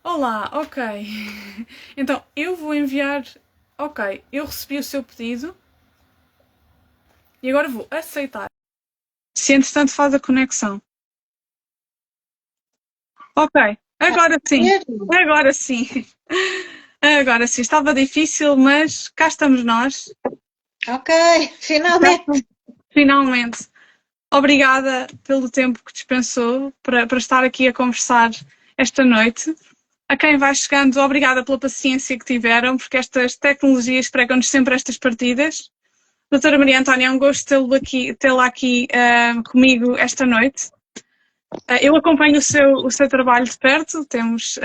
Olá, ok. Então, eu vou enviar. Ok, eu recebi o seu pedido e agora vou aceitar. Se entretanto faz a conexão. Ok, agora sim. Mesmo? Agora sim. Agora sim. Estava difícil, mas cá estamos nós. Ok, Cá finalmente. estamos, finalmente. Obrigada pelo tempo que dispensou para estar aqui a conversar esta noite. A quem vai chegando, obrigada pela paciência que tiveram, porque estas tecnologias pregam-nos sempre estas partidas. Doutora Maria Antónia, é um gosto tê-la aqui comigo esta noite. Eu acompanho o seu trabalho de perto, temos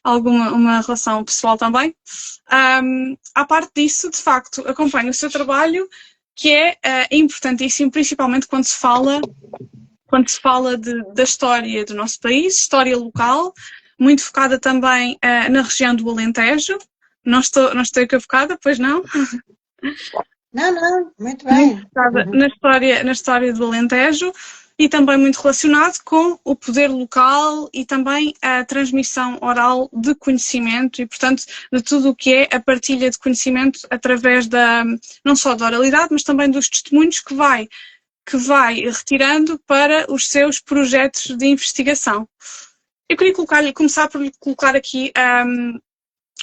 uma relação pessoal também. À parte disso, de facto, acompanho o seu trabalho, que é importantíssimo, principalmente quando se fala da história do nosso país, história local, muito focada também na região do Alentejo. Não estou equivocada, pois não? Não, não, muito Muito bem. focada na história do Alentejo e também muito relacionado com o poder local e também a transmissão oral de conhecimento e, portanto, de tudo o que é a partilha de conhecimento através não só da oralidade, mas também dos testemunhos que vai retirando para os seus projetos de investigação. Eu queria começar por lhe colocar aqui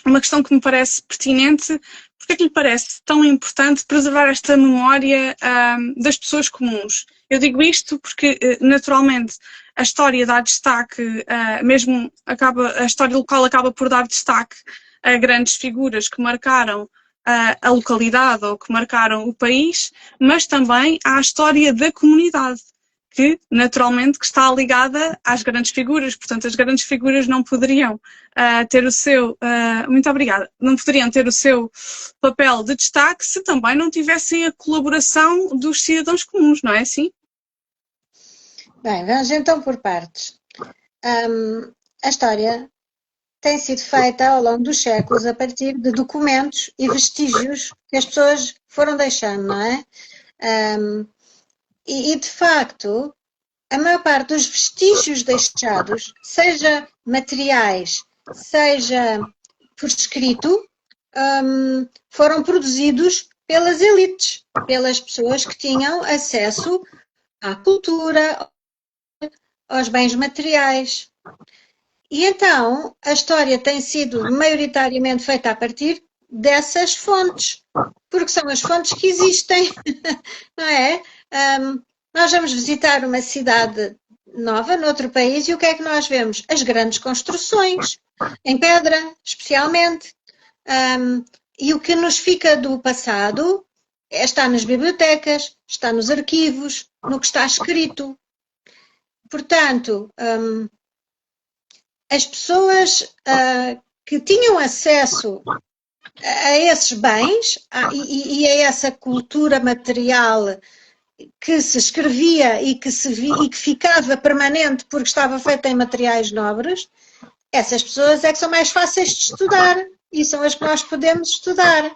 uma questão que me parece pertinente. Porque é que lhe parece tão importante preservar esta memória das pessoas comuns? Eu digo isto porque, naturalmente, a história dá destaque, a história local acaba por dar destaque a grandes figuras que marcaram a localidade ou que marcaram o país, mas também à história da comunidade, que naturalmente que está ligada às grandes figuras, portanto as grandes figuras não poderiam ter o seu, muito obrigada, não poderiam ter o seu papel de destaque se também não tivessem a colaboração dos cidadãos comuns, não é assim? Bem, vamos então por partes. A história tem sido feita ao longo dos séculos a partir de documentos e vestígios que as pessoas foram deixando, não é? E de facto, a maior parte dos vestígios deixados, seja materiais, seja por escrito, foram produzidos pelas elites, pelas pessoas que tinham acesso à cultura, aos bens materiais. E então a história tem sido maioritariamente feita a partir dessas fontes, porque são as fontes que existem, não é? Nós vamos visitar uma cidade nova, noutro país, e o que é que nós vemos? As grandes construções, em pedra, especialmente. E o que nos fica do passado está nas bibliotecas, está nos arquivos, no que está escrito. Portanto, as pessoas que tinham acesso a esses bens e a essa cultura material que se escrevia e que ficava permanente porque estava feita em materiais nobres, essas pessoas é que são mais fáceis de estudar e são as que nós podemos estudar.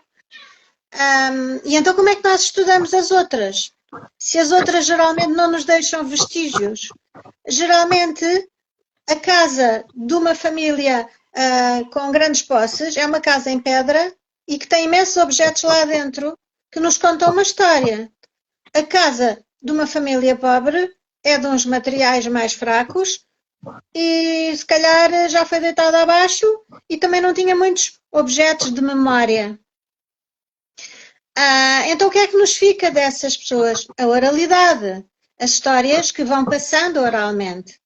E então como é que nós estudamos as outras? Se as outras geralmente não nos deixam vestígios. Geralmente a casa de uma família com grandes posses é uma casa em pedra e que tem imensos objetos lá dentro que nos contam uma história. A casa de uma família pobre é de uns materiais mais fracos e se calhar já foi deitada abaixo e também não tinha muitos objetos de memória. Então o que é que nos fica dessas pessoas? A oralidade, as histórias que vão passando oralmente.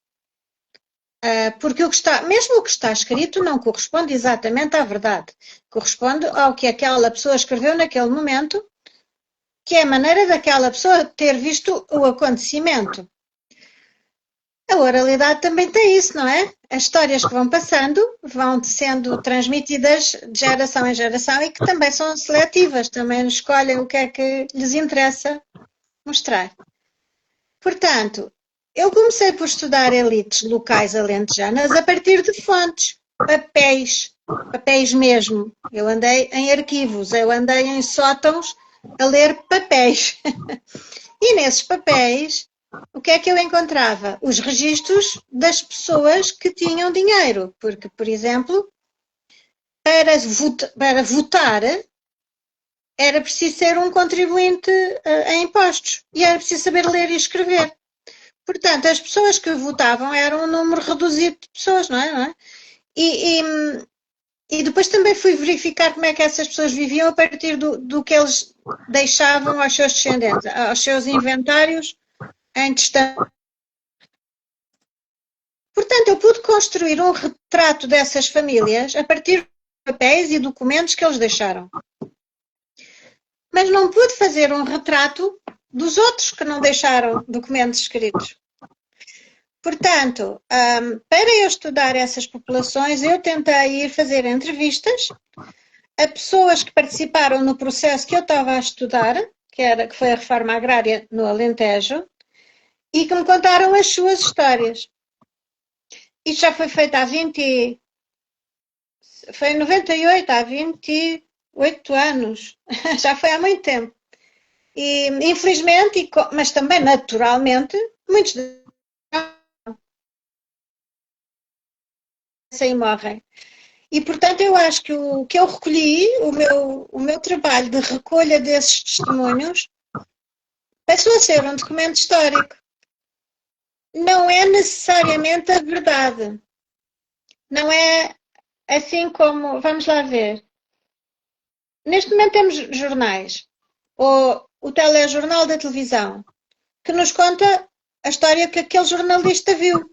Porque mesmo o que está escrito não corresponde exatamente à verdade. Corresponde ao que aquela pessoa escreveu naquele momento, que é a maneira daquela pessoa ter visto o acontecimento. A oralidade também tem isso, não é? As histórias que vão passando vão sendo transmitidas de geração em geração e que também são seletivas, também escolhem o que é que lhes interessa mostrar. Portanto, eu comecei por estudar elites locais alentejanas a partir de fontes, papéis mesmo. Eu andei em arquivos, eu andei em sótãos a ler papéis. E nesses papéis, o que é que eu encontrava? Os registros das pessoas que tinham dinheiro. Porque, por exemplo, para votar era preciso ser um contribuinte em impostos. E era preciso saber ler e escrever. Portanto, as pessoas que votavam eram um número reduzido de pessoas, não é? E depois também fui verificar como é que essas pessoas viviam a partir do que eles deixavam aos seus descendentes, aos seus inventários em testamento. Portanto, eu pude construir um retrato dessas famílias a partir de papéis e documentos que eles deixaram. Mas não pude fazer um retrato dos outros que não deixaram documentos escritos. Portanto, para eu estudar essas populações, eu tentei ir fazer entrevistas a pessoas que participaram no processo que eu estava a estudar, que foi a reforma agrária no Alentejo, e que me contaram as suas histórias. Isto já foi feito foi em 98, há 28 anos. Já foi há muito tempo. E, infelizmente, mas também naturalmente, muitos e morrem. E, portanto, eu acho que o que eu recolhi, o meu trabalho de recolha desses testemunhos, passou a ser um documento histórico. Não é necessariamente a verdade. Não é assim como... Vamos lá ver. Neste momento temos jornais, ou o telejornal da televisão, que nos conta a história que aquele jornalista viu.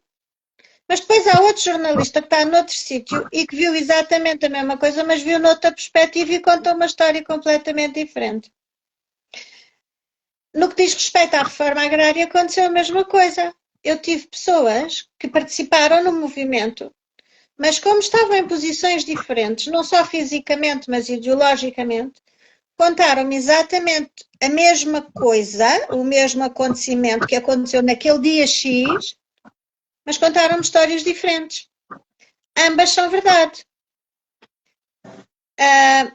Mas depois há outro jornalista que está noutro sítio e que viu exatamente a mesma coisa, mas viu noutra perspectiva e conta uma história completamente diferente. No que diz respeito à reforma agrária, aconteceu a mesma coisa. Eu tive pessoas que participaram no movimento, mas como estavam em posições diferentes, não só fisicamente, mas ideologicamente, contaram-me exatamente a mesma coisa, o mesmo acontecimento que aconteceu naquele dia X, mas contaram-me histórias diferentes. Ambas são verdade.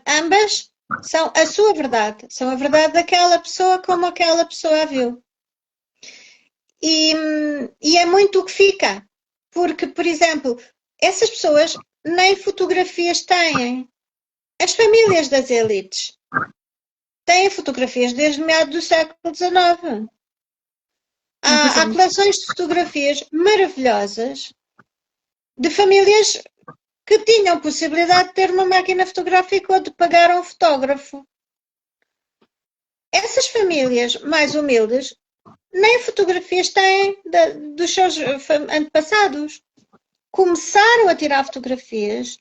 Ambas são a sua verdade. São a verdade daquela pessoa como aquela pessoa a viu. E é muito o que fica. Porque, por exemplo, essas pessoas nem fotografias têm. As famílias das elites têm fotografias desde meados do século XIX. Há coleções de fotografias maravilhosas de famílias que tinham possibilidade de ter uma máquina fotográfica ou de pagar a um fotógrafo. Essas famílias mais humildes nem fotografias têm dos seus antepassados. Começaram a tirar fotografias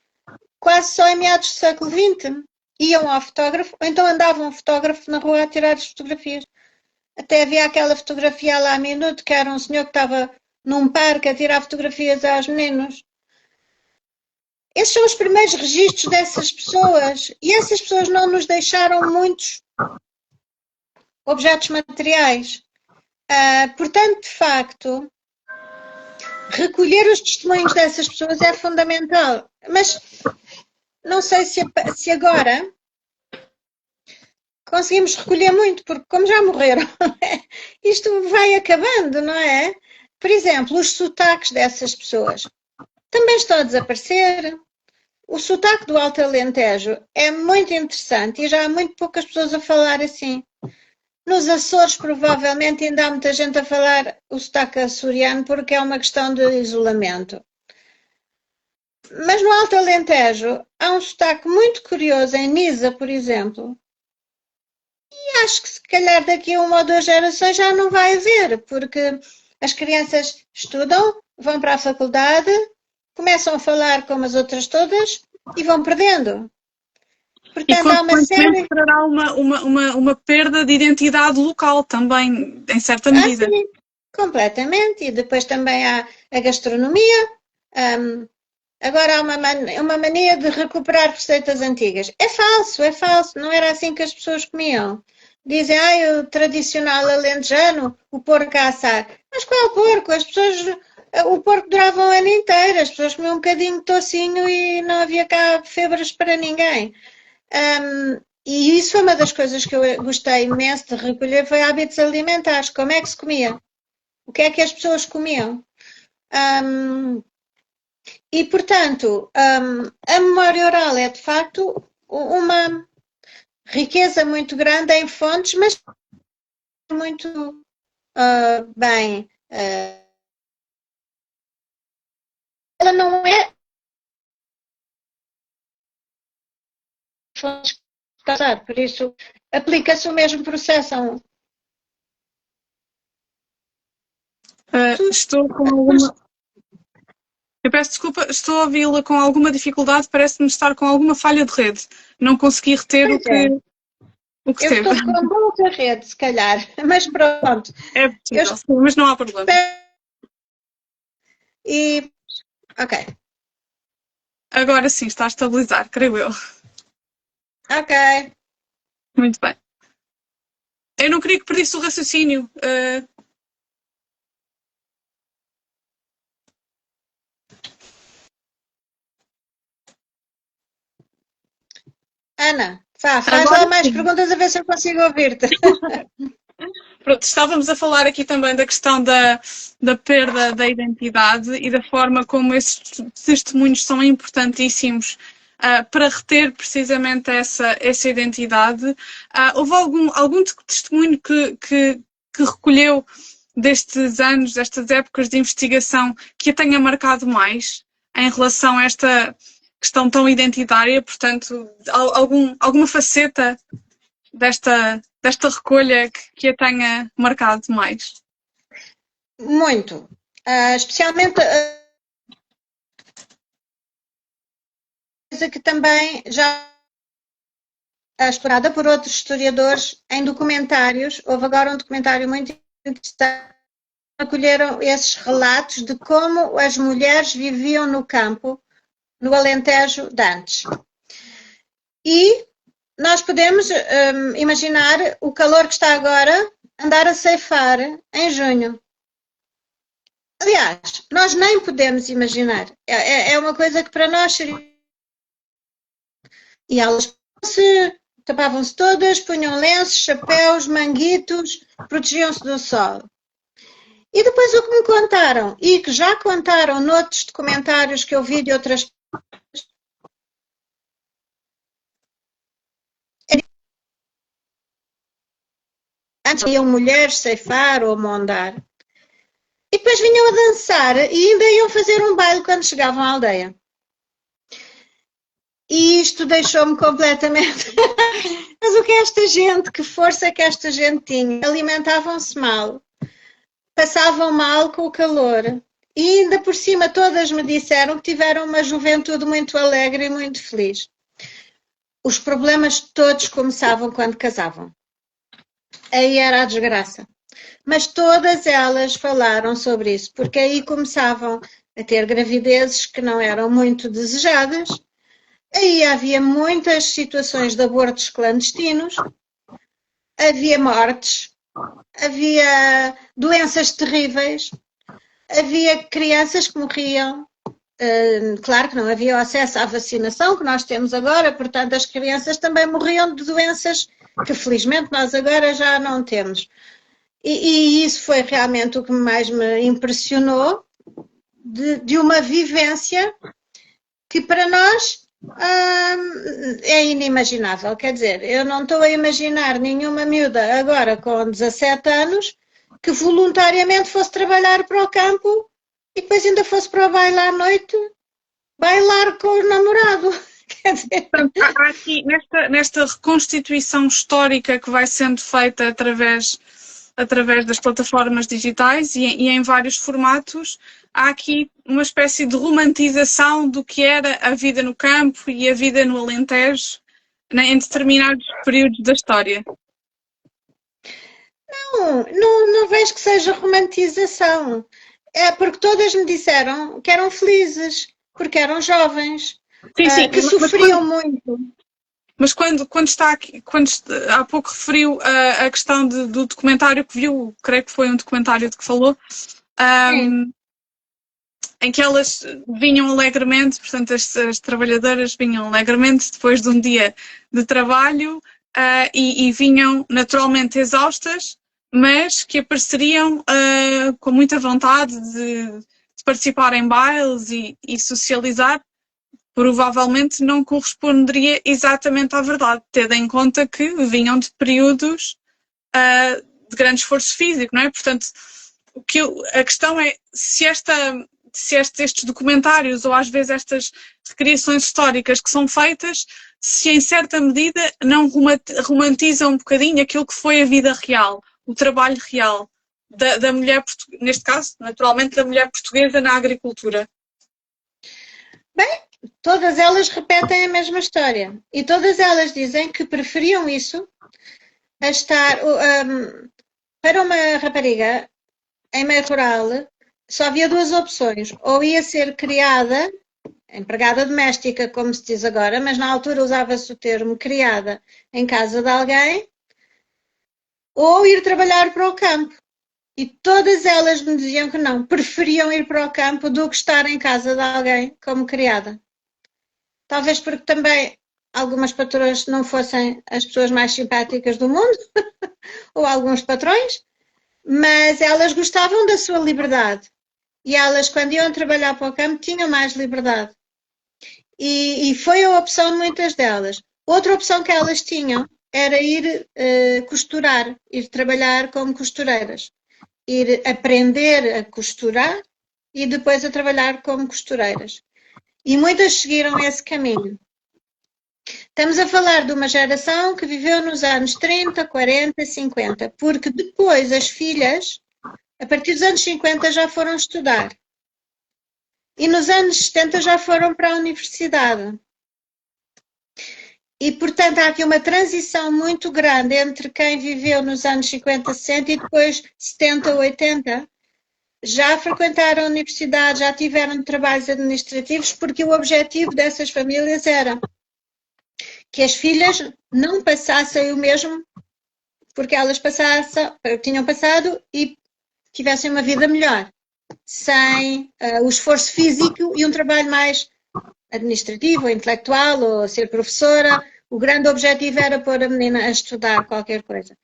quase só em meados do século XX. Iam ao fotógrafo, ou então andava um fotógrafo na rua a tirar as fotografias. Até havia aquela fotografia lá a minuto, que era um senhor que estava num parque a tirar fotografias aos meninos. Esses são os primeiros registros dessas pessoas. E essas pessoas não nos deixaram muitos objetos materiais. Portanto, de facto, recolher os testemunhos dessas pessoas é fundamental. Mas não sei se agora conseguimos recolher muito, porque como já morreram, isto vai acabando, não é? Por exemplo, os sotaques dessas pessoas também estão a desaparecer. O sotaque do Alto Alentejo é muito interessante e já há muito poucas pessoas a falar assim. Nos Açores, provavelmente, ainda há muita gente a falar o sotaque açoriano porque é uma questão de isolamento. Mas no Alto Alentejo há um sotaque muito curioso em Nisa, por exemplo. E acho que se calhar daqui a 1 ou 2 gerações já não vai haver, porque as crianças estudam, vão para a faculdade, começam a falar como as outras todas e vão perdendo. Portanto, há uma série... terá uma perda de identidade local também, em certa medida. Sim, completamente. E depois também há a gastronomia. Agora há uma mania de recuperar receitas antigas. É falso. Não era assim que as pessoas comiam. Dizem, o tradicional alentejano, o porco a assar. Mas qual porco? O porco durava um ano inteiro. As pessoas comiam um bocadinho de tocinho e não havia cá febras para ninguém. E isso foi uma das coisas que eu gostei imenso de recolher, foi hábitos alimentares. Como é que se comia? O que é que as pessoas comiam? E, portanto, a memória oral é, de facto, uma riqueza muito grande em fontes, mas muito bem. Ela não é fontes, por isso aplica-se o mesmo processo. Estou com alguma... Eu peço desculpa, estou a ouvi-la com alguma dificuldade, parece-me estar com alguma falha de rede. Não consegui reter Pois é. o que Eu teve. estou com muita rede, se calhar, mas pronto. É possível, sim, mas não há problema. E, ok. Agora sim, está a estabilizar, creio eu. Ok. Muito bem. Eu não queria que perdesse o raciocínio. Ana, faz Agora lá mais sim. perguntas a ver se eu consigo ouvir-te. Pronto, estávamos a falar aqui também da questão da perda da identidade e da forma como esses testemunhos são importantíssimos para reter precisamente essa identidade. Houve algum testemunho que recolheu destes anos, destas épocas de investigação, que a tenha marcado mais em relação a esta questão tão identitária? Portanto, alguma faceta desta recolha que a tenha marcado mais? Muito. Especialmente coisa que também já é explorada por outros historiadores em documentários. Houve agora um documentário muito interessante. Acolheram esses relatos de como as mulheres viviam no campo, no Alentejo de antes. E nós podemos imaginar o calor que está agora, andar a ceifar em junho. Aliás, nós nem podemos imaginar. É uma coisa que para nós seria. E elas tapavam-se todas, punham lenços, chapéus, manguitos, protegiam-se do sol. E depois o que me contaram, e que já contaram noutros documentários que eu vi de outras pessoas, antes iam mulheres ceifar ou mondar. E depois vinham a dançar e ainda iam fazer um baile quando chegavam à aldeia. E isto deixou-me completamente. Mas o que esta gente, que força que esta gente tinha? Alimentavam-se mal, passavam mal com o calor. E ainda por cima todas me disseram que tiveram uma juventude muito alegre e muito feliz. Os problemas todos começavam quando casavam. Aí era a desgraça. Mas todas elas falaram sobre isso, porque aí começavam a ter gravidezes que não eram muito desejadas. Aí havia muitas situações de abortos clandestinos, havia mortes, havia doenças terríveis, havia crianças que morriam. Claro que não havia acesso à vacinação que nós temos agora, portanto as crianças também morriam de doenças que felizmente nós agora já não temos. E isso foi realmente o que mais me impressionou, de uma vivência que para nós é inimaginável. Quer dizer, eu não estou a imaginar nenhuma miúda agora com 17 anos que voluntariamente fosse trabalhar para o campo e depois ainda fosse para o baile à noite, bailar com o namorado. Quer dizer... Há aqui, nesta reconstituição histórica que vai sendo feita através das plataformas digitais e em vários formatos, há aqui uma espécie de romantização do que era a vida no campo e a vida no Alentejo, né, em determinados períodos da história. Não vejo que seja romantização. É porque todas me disseram que eram felizes, porque eram jovens, sim, que sofriam muito. Mas quando está aqui, há pouco referiu a questão do documentário que viu, creio que foi um documentário de que falou, em que elas vinham alegremente, portanto as trabalhadoras vinham alegremente depois de um dia de trabalho, e vinham naturalmente exaustas, mas que apareceriam com muita vontade de participar em bailes e socializar. Provavelmente não corresponderia exatamente à verdade, tendo em conta que vinham de períodos de grande esforço físico, não é? Portanto, a questão é se estes documentários ou às vezes estas recriações históricas que são feitas, se em certa medida não romantizam um bocadinho aquilo que foi a vida real, o trabalho real da mulher, neste caso, naturalmente, da mulher portuguesa na agricultura. Bem, todas elas repetem a mesma história e todas elas dizem que preferiam isso a estar... para uma rapariga em meio rural só havia duas opções, ou ia ser criada, empregada doméstica, como se diz agora, mas na altura usava-se o termo criada em casa de alguém, ou ir trabalhar para o campo. E todas elas me diziam que não, preferiam ir para o campo do que estar em casa de alguém como criada. Talvez porque também algumas patroas não fossem as pessoas mais simpáticas do mundo, ou alguns patrões, mas elas gostavam da sua liberdade. E elas, quando iam trabalhar para o campo, tinham mais liberdade. E foi a opção de muitas delas. Outra opção que elas tinham era ir costurar, ir trabalhar como costureiras. Ir aprender a costurar e depois a trabalhar como costureiras. E muitas seguiram esse caminho. Estamos a falar de uma geração que viveu nos anos 30, 40, 50, porque depois as filhas, a partir dos anos 50, já foram estudar. E nos anos 70 já foram para a universidade. E, portanto, há aqui uma transição muito grande entre quem viveu nos anos 50, 60 e depois 70, 80. Já frequentaram a universidade, já tiveram trabalhos administrativos, porque o objetivo dessas famílias era que as filhas não passassem o mesmo, porque elas tinham passado e tivessem uma vida melhor, sem o esforço físico e um trabalho mais administrativo, ou intelectual, ou ser professora. O grande objetivo era pôr a menina a estudar qualquer coisa.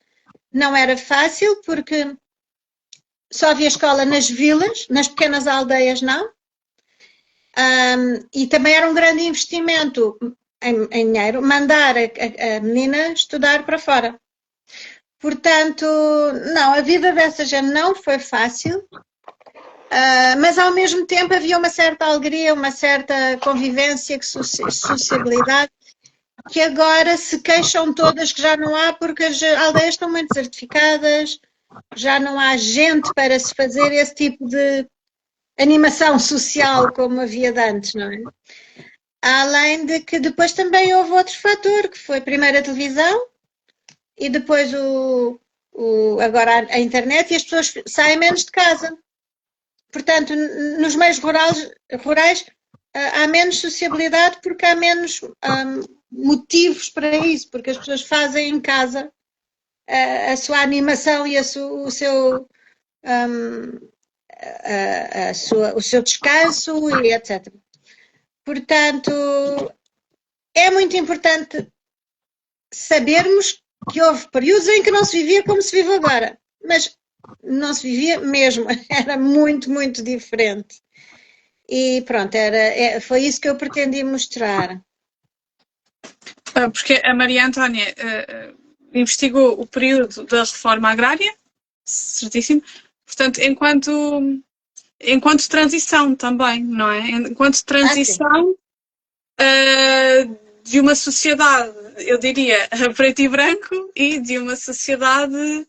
Não era fácil, porque só havia escola nas vilas, nas pequenas aldeias não. E também era um grande investimento em dinheiro mandar a menina estudar para fora. Portanto, não, a vida dessa gente não foi fácil, mas ao mesmo tempo havia uma certa alegria, uma certa convivência, sociabilidade, que agora se queixam todas que já não há, porque as aldeias estão muito desertificadas, já não há gente para se fazer esse tipo de animação social como havia de antes, não é? Além de que depois também houve outro fator, que foi primeiro a televisão e depois agora a internet, e as pessoas saem menos de casa. Portanto, nos meios rurais há menos sociabilidade porque há menos motivos para isso, porque as pessoas fazem em casa a sua animação e o seu descanso e etc. Portanto, é muito importante sabermos que houve períodos em que não se vivia como se vive agora, mas não se vivia mesmo, era muito, muito diferente. E pronto, foi isso que eu pretendi mostrar. Porque a Maria Antónia investigou o período da reforma agrária, certíssimo, portanto, enquanto transição também, não é? Enquanto transição de uma sociedade, eu diria, a preto e branco, e de uma sociedade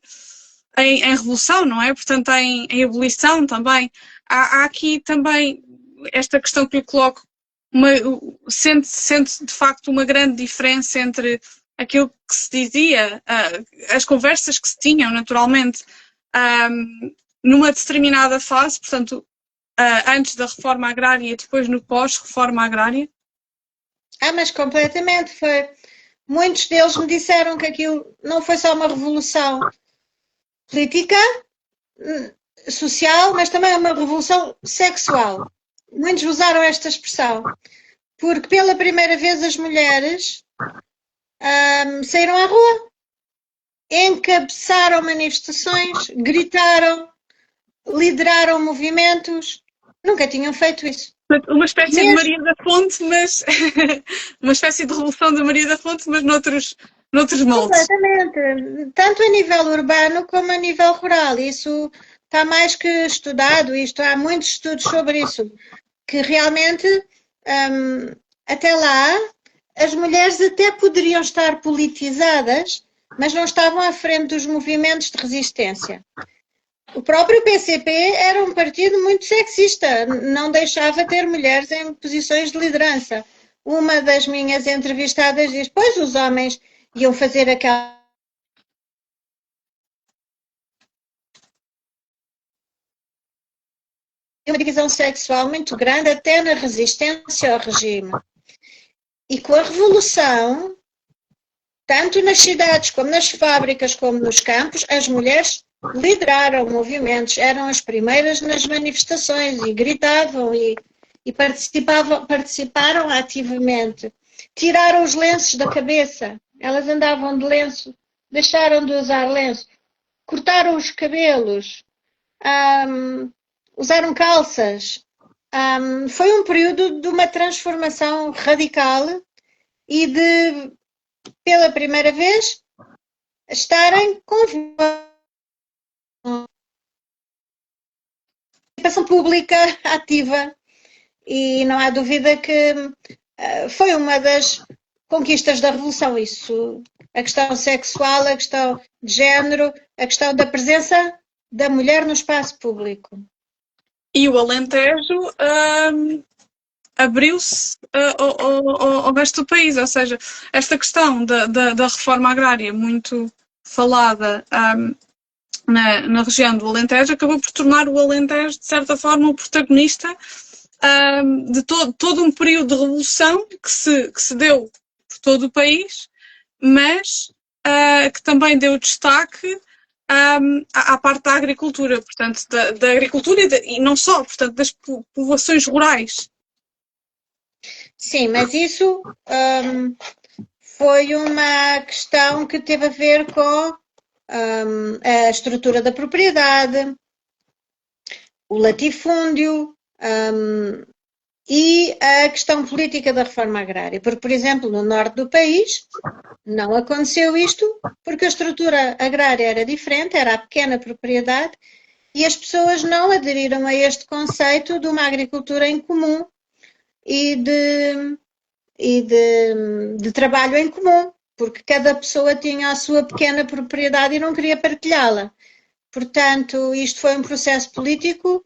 em revolução, não é? Portanto, em ebulição também. Há aqui também esta questão que lhe coloco, sente de facto uma grande diferença entre aquilo que se dizia, as conversas que se tinham, naturalmente, numa determinada fase, portanto, antes da reforma agrária e depois no pós-reforma agrária? Mas completamente. Muitos deles me disseram que aquilo não foi só uma revolução política, social, mas também uma revolução sexual. Muitos usaram esta expressão, porque pela primeira vez as mulheres saíram à rua, encabeçaram manifestações, gritaram, lideraram movimentos. Nunca tinham feito isso. Uma espécie de Maria da Fonte, mas uma espécie de revolução da Maria da Fonte, mas noutros moldes. Completamente. Tanto a nível urbano como a nível rural. Isso está mais que estudado, há muitos estudos sobre isso, que realmente até lá as mulheres até poderiam estar politizadas, mas não estavam à frente dos movimentos de resistência. O próprio PCP era um partido muito sexista, não deixava ter mulheres em posições de liderança. Uma das minhas entrevistadas diz: pois os homens iam fazer aquela uma divisão sexual muito grande até na resistência ao regime. E com a revolução, tanto nas cidades como nas fábricas como nos campos, as mulheres lideraram movimentos, eram as primeiras nas manifestações e gritavam e participaram ativamente. Tiraram os lenços da cabeça, elas andavam de lenço, deixaram de usar lenço, cortaram os cabelos, usaram calças. Foi um período de uma transformação radical e de, pela primeira vez, estarem com participação pública ativa. E não há dúvida que foi uma das conquistas da Revolução. Isso, a questão sexual, a questão de género, a questão da presença da mulher no espaço público. E o Alentejo abriu-se ao resto do país, ou seja, esta questão da reforma agrária muito falada na região do Alentejo acabou por tornar o Alentejo, de certa forma, o protagonista de todo um período de revolução que se deu por todo o país, mas que também deu destaque à parte da agricultura, portanto, da agricultura e não só, portanto, das povoações rurais. Sim, mas isso foi uma questão que teve a ver com a estrutura da propriedade, o latifúndio e a questão política da reforma agrária. Porque, por exemplo, no norte do país não aconteceu isto porque a estrutura agrária era diferente, era a pequena propriedade e as pessoas não aderiram a este conceito de uma agricultura em comum e de trabalho em comum, porque cada pessoa tinha a sua pequena propriedade e não queria partilhá-la. Portanto, isto foi um processo político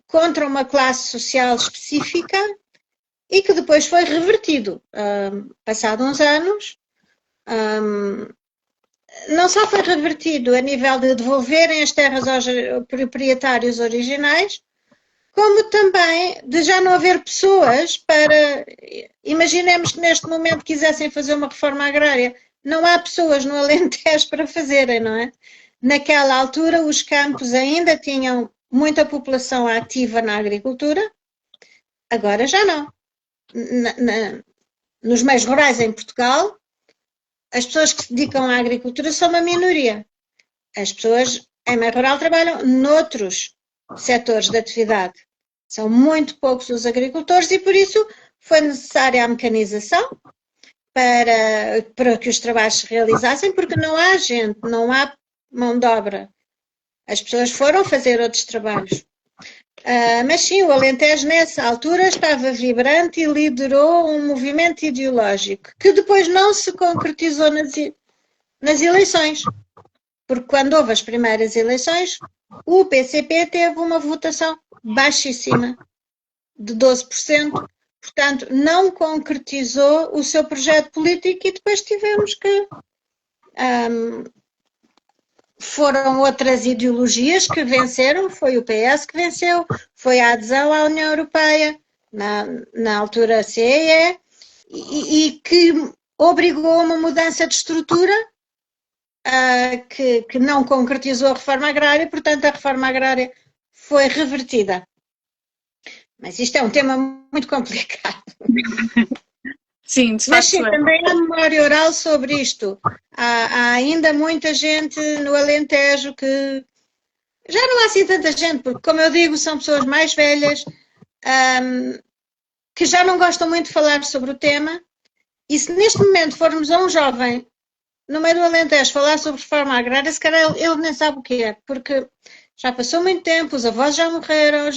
contra uma classe social específica e que depois foi revertido. Passado uns anos, não só foi revertido a nível de devolverem as terras aos proprietários originais, como também de já não haver pessoas para... Imaginemos que neste momento quisessem fazer uma reforma agrária. Não há pessoas no Alentejo para fazerem, não é? Naquela altura os campos ainda tinham muita população ativa na agricultura, agora já não. Nos meios rurais em Portugal, as pessoas que se dedicam à agricultura são uma minoria. As pessoas em meio rural trabalham noutros setores de atividade. São muito poucos os agricultores e por isso foi necessária a mecanização para que os trabalhos se realizassem, porque não há gente, não há mão de obra. As pessoas foram fazer outros trabalhos. Mas sim, o Alentejo nessa altura estava vibrante e liderou um movimento ideológico que depois não se concretizou nas eleições. Porque quando houve as primeiras eleições, o PCP teve uma votação baixíssima, de 12%, portanto não concretizou o seu projeto político e depois tivemos que... foram outras ideologias que venceram, foi o PS que venceu, foi a adesão à União Europeia, na altura a CEE, e que obrigou a uma mudança de estrutura que não concretizou a reforma agrária, portanto a reforma agrária foi revertida. Mas isto é um tema muito complicado. Sim, de Mas facto sim, é. também há memória oral sobre isto. Há ainda muita gente no Alentejo que já não há assim tanta gente, porque, como eu digo, são pessoas mais velhas, que já não gostam muito de falar sobre o tema. E se neste momento formos a um jovem no meio do Alentejo falar sobre reforma agrária, se calhar ele nem sabe o que é, porque já passou muito tempo, os avós já morreram,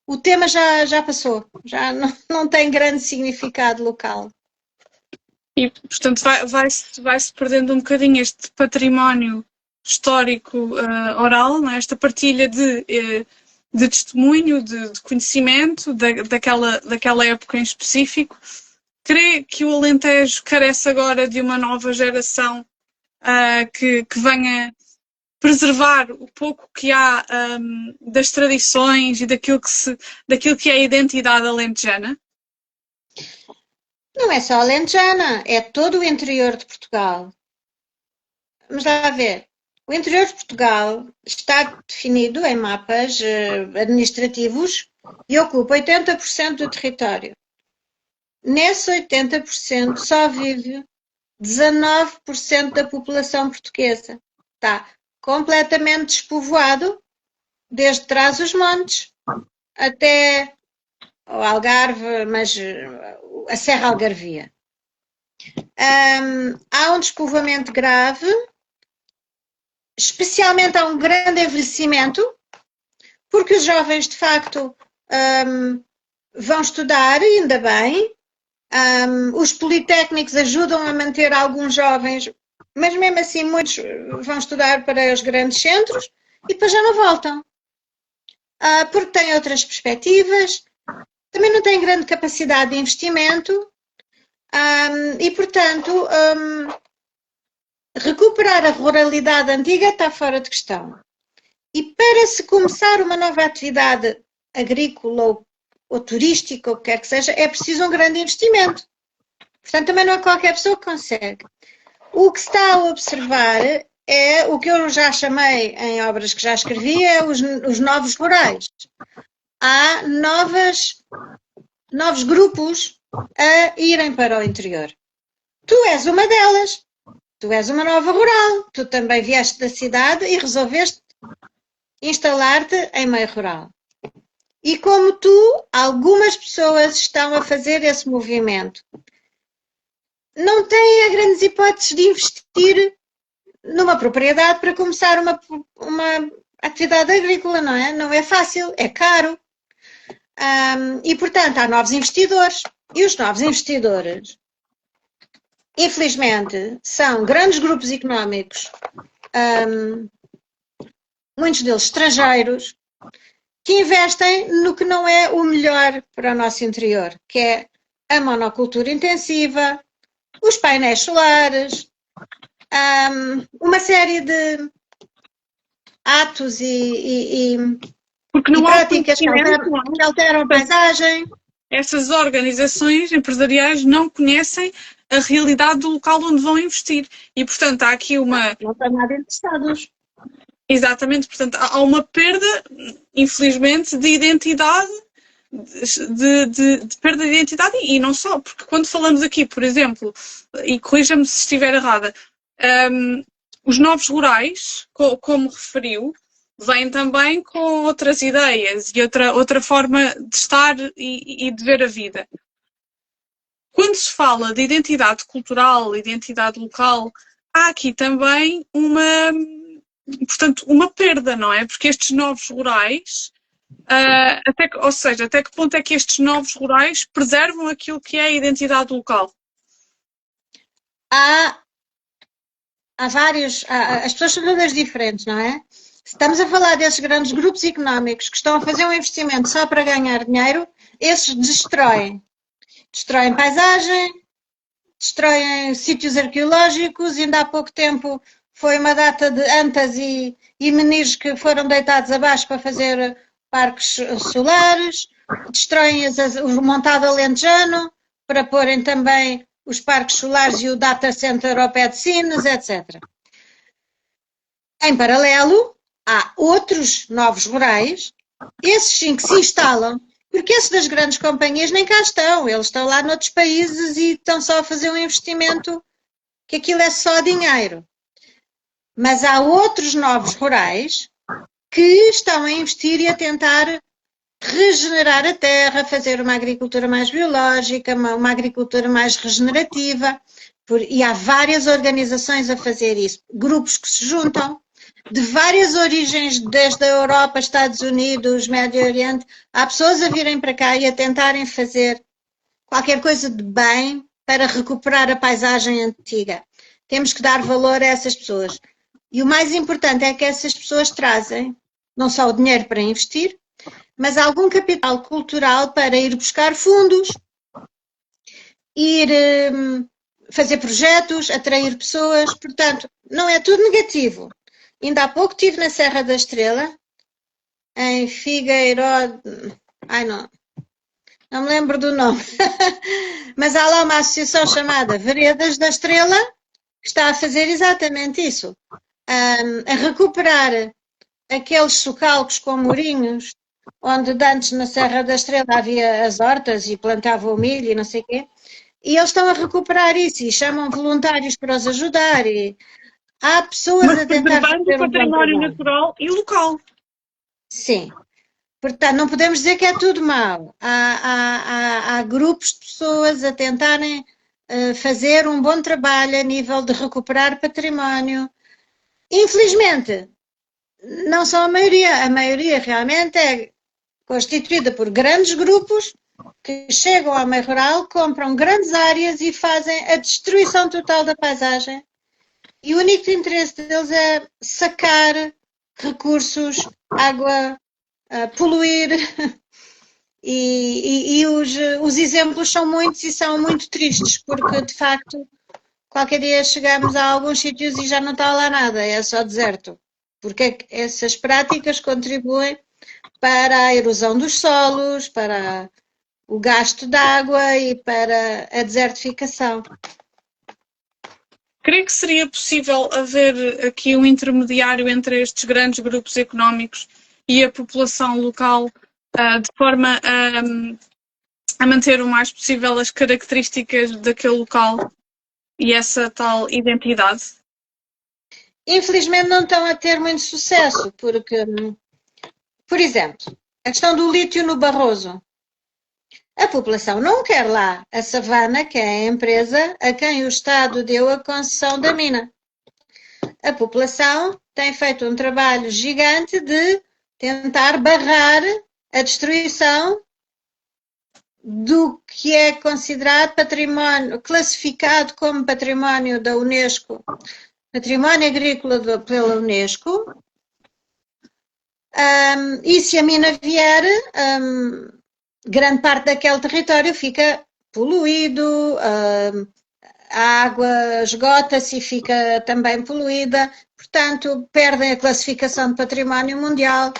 o tema já passou, já não tem grande significado local. E, portanto, vai-se perdendo um bocadinho este património histórico oral, não é? Esta partilha de testemunho, de conhecimento daquela época em específico. Crê que o Alentejo carece agora de uma nova geração que venha preservar o pouco que há das tradições e daquilo que é a identidade alentejana? Não é só alentejana, é todo o interior de Portugal. Vamos lá ver. O interior de Portugal está definido em mapas administrativos e ocupa 80% do território. Nesse 80% só vive 19% da população portuguesa. Está completamente despovoado, desde Trás-os-Montes até o Algarve, mas a Serra Algarvia. Há um despovoamento grave, especialmente há um grande envelhecimento, porque os jovens, de facto, vão estudar, ainda bem. Os politécnicos ajudam a manter alguns jovens, mas mesmo assim muitos vão estudar para os grandes centros e depois já não voltam. Porque têm outras perspectivas, também não têm grande capacidade de investimento e, portanto, recuperar a ruralidade antiga está fora de questão. E para se começar uma nova atividade agrícola ou turística, ou o que quer que seja, é preciso um grande investimento. Portanto, também não é qualquer pessoa que consegue. O que se está a observar é o que eu já chamei, em obras que já escrevi, é os novos rurais. Há novos grupos a irem para o interior. Tu és uma delas. Tu és uma nova rural. Tu também vieste da cidade e resolveste instalar-te em meio rural. E como tu, algumas pessoas estão a fazer esse movimento. Não têm grandes hipóteses de investir numa propriedade para começar uma atividade agrícola, não é? Não é fácil, é caro. E, portanto, há novos investidores. E os novos investidores, infelizmente, são grandes grupos económicos, muitos deles estrangeiros, que investem no que não é o melhor para o nosso interior, que é a monocultura intensiva, os painéis solares, uma série de atos e práticas que alteram a paisagem. Essas organizações empresariais não conhecem a realidade do local onde vão investir. E, portanto, há aqui uma... Não estão nada interessados. Exatamente, portanto, há uma perda, infelizmente, de identidade, de perda de identidade e não só, porque quando falamos aqui, por exemplo, e corrija-me se estiver errada, os novos rurais, como referiu, vêm também com outras ideias e outra forma de estar e de ver a vida. Quando se fala de identidade cultural, identidade local, há aqui também uma perda, não é? Porque estes novos rurais, até que ponto é que estes novos rurais preservam aquilo que é a identidade local? Há vários, as pessoas são todas diferentes, não é? Estamos a falar desses grandes grupos económicos que estão a fazer um investimento só para ganhar dinheiro, esses destroem paisagem, destroem sítios arqueológicos, ainda há pouco tempo foi uma data de antas e meninos que foram deitados abaixo para fazer parques solares, destroem o montado alentejano para porem também os parques solares e o data center ao pé de Sines, etc. Em paralelo, há outros novos rurais, esses sim que se instalam, Porque esses das grandes companhias nem cá estão, eles estão lá noutros países e estão só a fazer um investimento, que aquilo é só dinheiro. Mas há outros novos rurais que estão a investir e a tentar regenerar a terra, fazer uma agricultura mais biológica, uma agricultura mais regenerativa, e há várias organizações a fazer isso, grupos que se juntam, de várias origens, desde a Europa, Estados Unidos, Médio Oriente, há pessoas a virem para cá e a tentarem fazer qualquer coisa de bem para recuperar a paisagem antiga. Temos que dar valor a essas pessoas. E o mais importante é que essas pessoas trazem não só o dinheiro para investir, mas algum capital cultural para ir buscar fundos, ir fazer projetos, atrair pessoas. Portanto, não é tudo negativo. Ainda há pouco estive na Serra da Estrela, em Figueiró, não me lembro do nome, mas há lá uma associação chamada Veredas da Estrela, que está a fazer exatamente isso, a recuperar aqueles socalcos com murinhos, onde antes na Serra da Estrela havia as hortas e plantavam o milho e não sei o quê, e eles estão a recuperar isso e chamam voluntários para os ajudar e há pessoas mas a tentar fazer o património natural e local. Sim. Portanto, não podemos dizer que é tudo mau. Há grupos de pessoas a tentarem fazer um bom trabalho a nível de recuperar património. Infelizmente, não são a maioria realmente é constituída por grandes grupos que chegam ao meio rural, compram grandes áreas e fazem a destruição total da paisagem. E o único interesse deles é sacar recursos, água, poluir. E os exemplos são muitos e são muito tristes, porque de facto qualquer dia chegamos a alguns sítios e já não está lá nada, é só deserto. Porque essas práticas contribuem para a erosão dos solos, para o gasto de água e para a desertificação. Creio que seria possível haver aqui um intermediário entre estes grandes grupos económicos e a população local, de forma a manter o mais possível as características daquele local e essa tal identidade? Infelizmente não estão a ter muito sucesso, porque, por exemplo, a questão do lítio no Barroso. A população não quer lá a Savana, que é a empresa a quem o Estado deu a concessão da mina. A população tem feito um trabalho gigante de tentar barrar a destruição do que é considerado património, classificado como património da Unesco, património agrícola pela Unesco. E se a mina vier, grande parte daquele território fica poluído, a água esgota-se e fica também poluída, portanto, perdem a classificação de património mundial.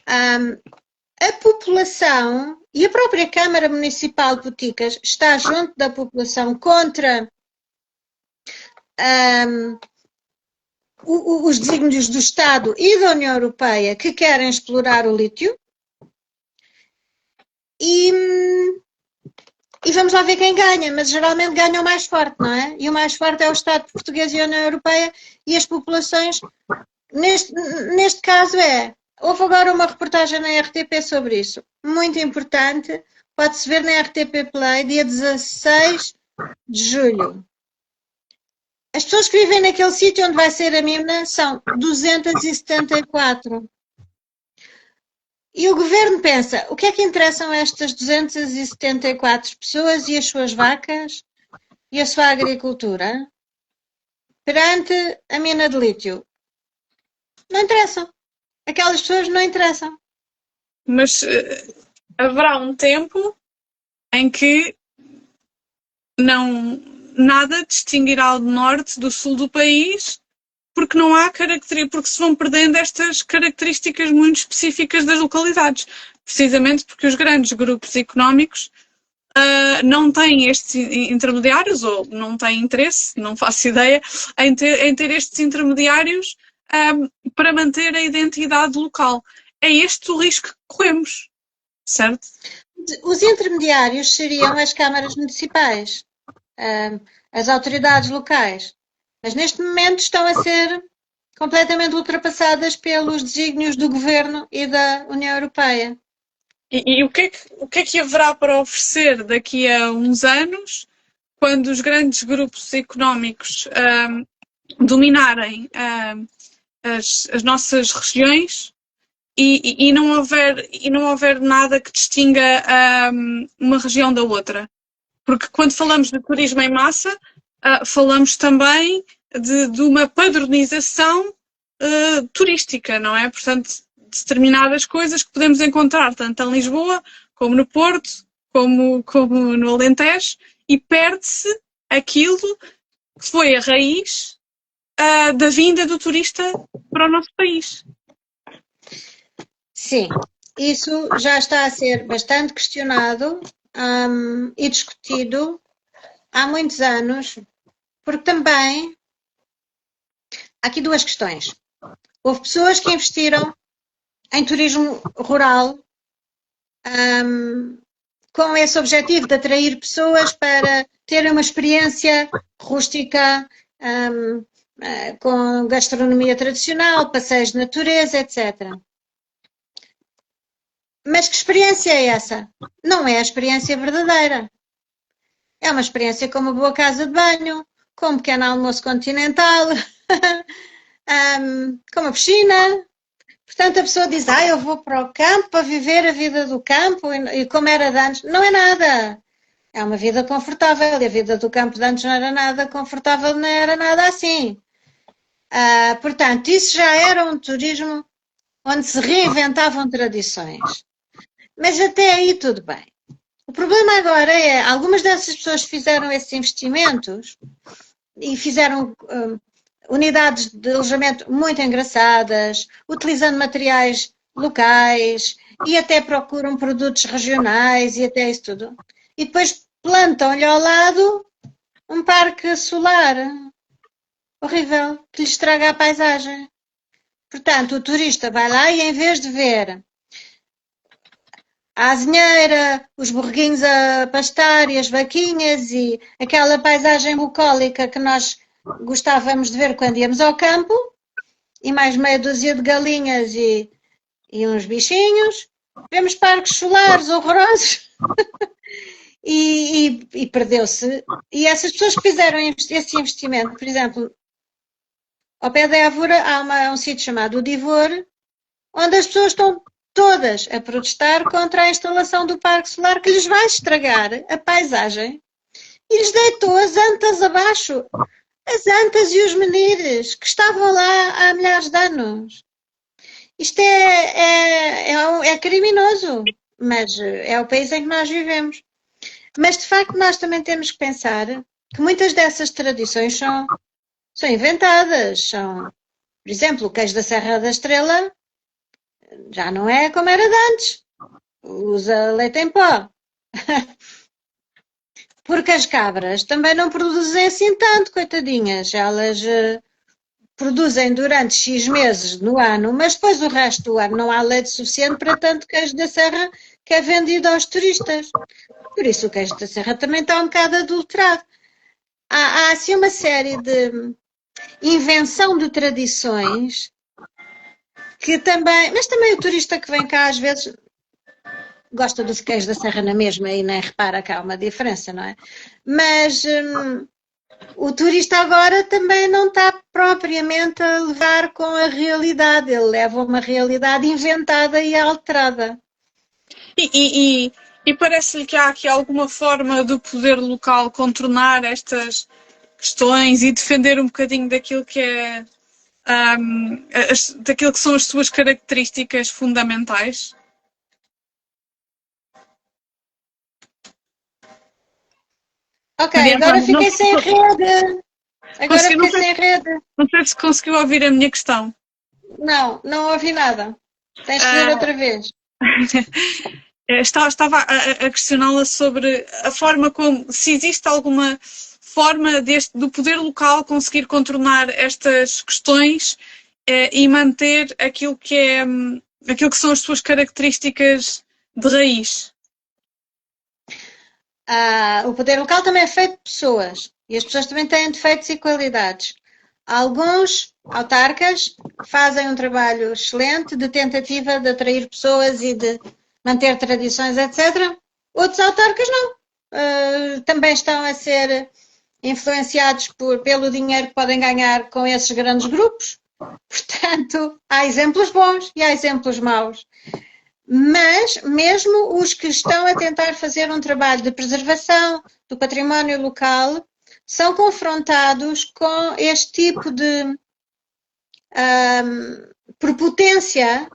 A população e a própria Câmara Municipal de Boticas está junto da população contra os desígnios do Estado e da União Europeia que querem explorar o lítio. E vamos lá ver quem ganha, mas geralmente ganha o mais forte, não é? E o mais forte é o Estado português e a União Europeia e as populações, neste caso houve agora uma reportagem na RTP sobre isso, muito importante, pode-se ver na RTP Play, dia 16 de julho. As pessoas que vivem naquele sítio onde vai ser a mina são 274. E o governo pensa, o que é que interessam estas 274 pessoas e as suas vacas e a sua agricultura perante a mina de lítio? Não interessam. Aquelas pessoas não interessam. Mas haverá um tempo em que nada distinguirá o norte do sul do país, porque não há porque se vão perdendo estas características muito específicas das localidades, precisamente porque os grandes grupos económicos não têm estes intermediários ou não têm interesse, não faço ideia, em ter estes intermediários para manter a identidade local. É este o risco que corremos, certo? os intermediários seriam as câmaras municipais, as autoridades locais, mas neste momento estão a ser completamente ultrapassadas pelos desígnios do Governo e da União Europeia. E o que é que haverá para oferecer daqui a uns anos, quando os grandes grupos económicos dominarem as nossas regiões e não houver nada que distinga uma região da outra? Porque quando falamos de turismo em massa, falamos também de uma padronização turística, não é? Portanto, determinadas coisas que podemos encontrar tanto em Lisboa, como no Porto, como no Alentejo, e perde-se aquilo que foi a raiz da vinda do turista para o nosso país. Sim, isso já está a ser bastante questionado e discutido há muitos anos, porque também há aqui duas questões. Houve pessoas que investiram em turismo rural com esse objetivo de atrair pessoas para terem uma experiência rústica, com gastronomia tradicional, passeios de natureza, etc. Mas que experiência é essa? Não é a experiência verdadeira. É uma experiência com uma boa casa de banho, com um pequeno almoço continental, com uma piscina. Portanto, a pessoa diz, eu vou para o campo para viver a vida do campo e como era de antes. Não é nada. É uma vida confortável e a vida do campo de antes não era nada confortável, não era nada assim. Portanto, isso já era um turismo onde se reinventavam tradições. Mas até aí tudo bem. O problema agora é, algumas dessas pessoas fizeram esses investimentos e fizeram unidades de alojamento muito engraçadas, utilizando materiais locais e até procuram produtos regionais e até isso tudo. E depois plantam-lhe ao lado um parque solar horrível, que lhe estraga a paisagem. Portanto, o turista vai lá e em vez de ver a azinheira, os borreguinhos a pastar e as vaquinhas e aquela paisagem bucólica que nós gostávamos de ver quando íamos ao campo, e mais meia dúzia de galinhas e uns bichinhos, vemos parques solares horrorosos e perdeu-se. E essas pessoas que fizeram esse investimento, por exemplo, ao pé da Évora há um sítio chamado o Divor, onde as pessoas estão todas a protestar contra a instalação do parque solar que lhes vai estragar a paisagem e lhes deitou as antas abaixo. As antas e os menires que estavam lá há milhares de anos. Isto é criminoso, mas é o país em que nós vivemos. Mas, de facto, nós também temos que pensar que muitas dessas tradições são inventadas. Por exemplo, o queijo da Serra da Estrela já não é como era de antes. Usa leite em pó. Porque as cabras também não produzem assim tanto, coitadinhas. Elas produzem durante X meses no ano, mas depois o resto do ano não há leite suficiente para tanto queijo da Serra que é vendido aos turistas. Por isso o queijo da Serra também está um bocado adulterado. Há assim uma série de invenção de tradições que também... Mas também o turista que vem cá às vezes gosta do queijo da Serra na mesma e nem repara que há uma diferença, não é? Mas o turista agora também não está propriamente a levar com a realidade, ele leva uma realidade inventada e alterada. E parece-lhe que há aqui alguma forma do poder local contornar estas questões e defender um bocadinho daquilo que é daquilo que são as suas características fundamentais? Ok, agora fiquei sem rede. Não sei se conseguiu ouvir a minha questão. Não ouvi nada. Tens de ler outra vez. Estava a questioná-la sobre a forma como, se existe alguma forma do poder local conseguir contornar estas questões e manter aquilo que são as suas características de raiz. O poder local também é feito de pessoas e as pessoas também têm defeitos e qualidades. Alguns autarcas fazem um trabalho excelente de tentativa de atrair pessoas e de manter tradições, etc. Outros autarcas não. Também estão a ser influenciados pelo dinheiro que podem ganhar com esses grandes grupos. Portanto, há exemplos bons e há exemplos maus. Mas mesmo os que estão a tentar fazer um trabalho de preservação do património local são confrontados com este tipo de prepotência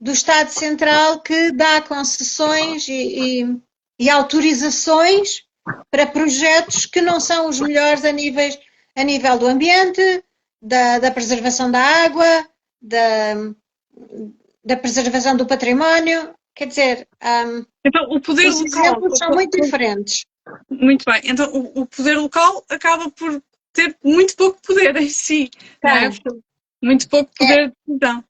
do Estado Central que dá concessões e autorizações para projetos que não são os melhores a nível do ambiente, da preservação da água, da preservação do património. Quer dizer, então, o poder os local, exemplos são muito diferentes. Muito bem. Então, o poder local acaba por ter muito pouco poder em si. Não é? Muito pouco poder de decisão.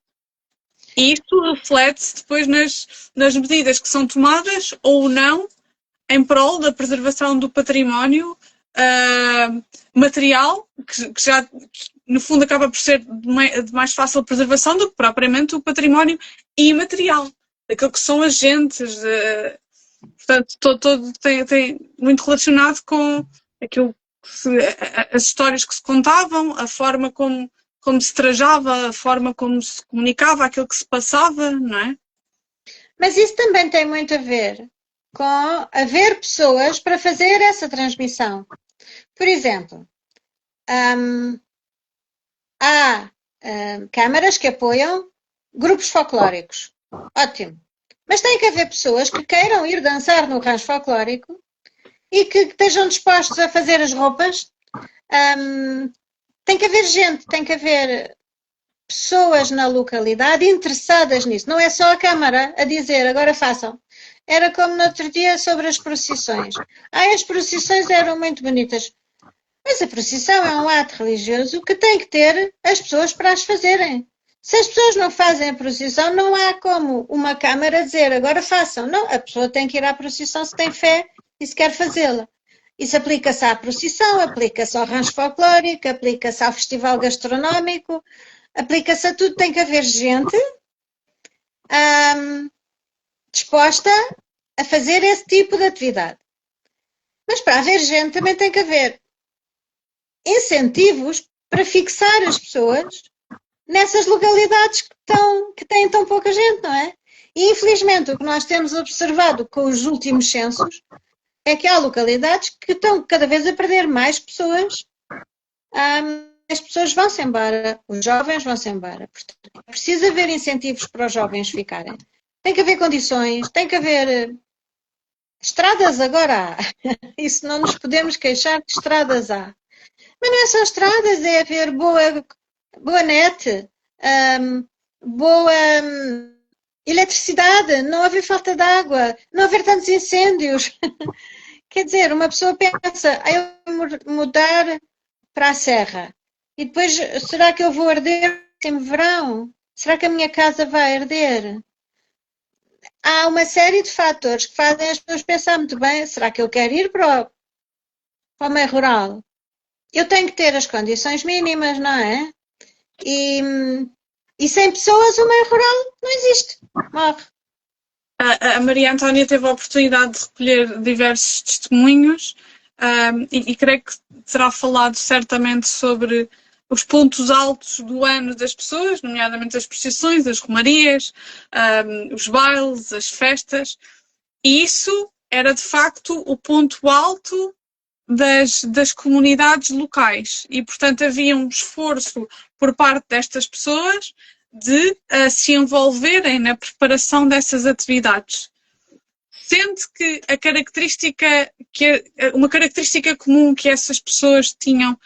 E isto reflete-se depois nas medidas que são tomadas ou não em prol da preservação do património material, que já, no fundo, acaba por ser de mais fácil preservação do que propriamente o património imaterial, daquilo que são agentes. Portanto, todo tem muito relacionado com aquilo as histórias que se contavam, a forma como se trajava, a forma como se comunicava, aquilo que se passava, não é? Mas isso também tem muito a ver com haver pessoas para fazer essa transmissão. Por exemplo, há câmaras que apoiam grupos folclóricos. Ótimo. Mas tem que haver pessoas que queiram ir dançar no rancho folclórico e que estejam dispostos a fazer as roupas. Tem que haver gente, tem que haver pessoas na localidade interessadas nisso. Não é só a Câmara a dizer, agora façam. Era como no outro dia sobre as procissões. As procissões eram muito bonitas. Mas a procissão é um ato religioso que tem que ter as pessoas para as fazerem. Se as pessoas não fazem a procissão, não há como uma Câmara dizer, agora façam. Não, a pessoa tem que ir à procissão se tem fé e se quer fazê-la. Isso aplica-se à procissão, aplica-se ao rancho folclórico, aplica-se ao festival gastronómico, aplica-se a tudo. Tem que haver gente disposta a fazer esse tipo de atividade. Mas para haver gente também tem que haver incentivos para fixar as pessoas nessas localidades que têm tão pouca gente, não é? E infelizmente o que nós temos observado com os últimos censos é que há localidades que estão cada vez a perder mais pessoas. As pessoas vão-se embora, os jovens vão-se embora. Portanto, é preciso haver incentivos para os jovens ficarem. Tem que haver condições, tem que haver estradas agora há. Isso não nos podemos queixar que estradas há. Mas não é só estradas, é haver boa net, boa eletricidade, não haver falta de água, não haver tantos incêndios. Quer dizer, uma pessoa pensa, eu vou mudar para a serra e depois, será que eu vou arder em verão? Será que a minha casa vai arder? Há uma série de fatores que fazem as pessoas pensar muito bem, será que eu quero ir para o meio rural? Eu tenho que ter as condições mínimas, não é? E sem pessoas o meio rural não existe, morre. A Maria Antónia teve a oportunidade de recolher diversos testemunhos e creio que terá falado certamente sobre os pontos altos do ano das pessoas, nomeadamente as procissões, as romarias, os bailes, as festas, e isso era de facto o ponto alto das comunidades locais e, portanto, havia um esforço por parte destas pessoas de se envolverem na preparação dessas atividades. Sendo que uma característica comum que essas pessoas tinham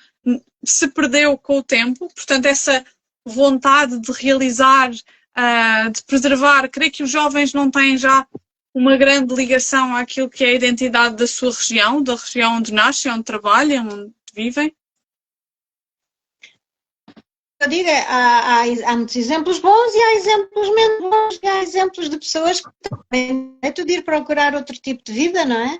se perdeu com o tempo, portanto, essa vontade de realizar, de preservar, creio que os jovens não têm já uma grande ligação àquilo que é a identidade da sua região, da região onde nascem, onde trabalham, onde vivem. Eu digo, há muitos exemplos bons e há exemplos menos bons, e há exemplos de pessoas que também é tudo ir procurar outro tipo de vida, não é?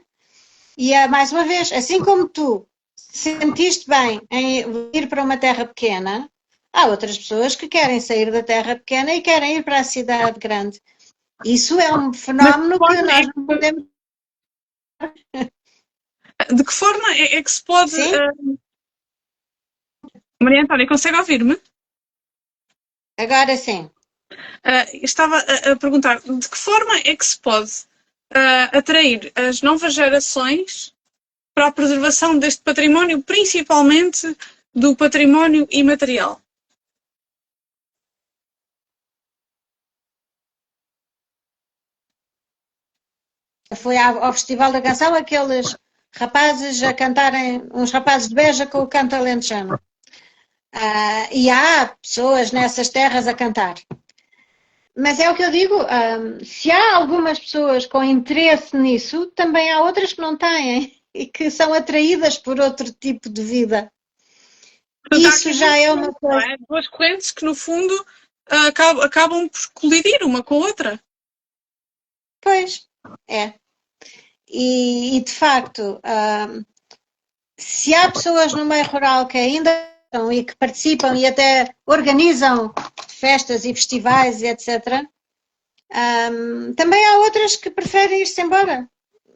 E mais uma vez, assim como tu sentiste bem em ir para uma terra pequena, há outras pessoas que querem sair da terra pequena e querem ir para a cidade grande. Isso é um fenómeno que nós não podemos. De que forma é que se pode. Sim? Maria Antónia, consegue ouvir-me? Agora sim. Estava a perguntar de que forma é que se pode atrair as novas gerações para a preservação deste património, principalmente do património imaterial? Fui ao Festival da Canção, aqueles rapazes a cantarem, uns rapazes de Beja com o canto alentejano. E há pessoas nessas terras a cantar. Mas é o que eu digo, se há algumas pessoas com interesse nisso, também há outras que não têm e que são atraídas por outro tipo de vida. Portanto, isso já é uma coisa. É? Duas correntes que, no fundo, acabam por colidir uma com a outra. Pois, é. E de facto, se há pessoas no meio rural que ainda estão e que participam e até organizam festas e festivais, etc., também há outras que preferem ir-se embora.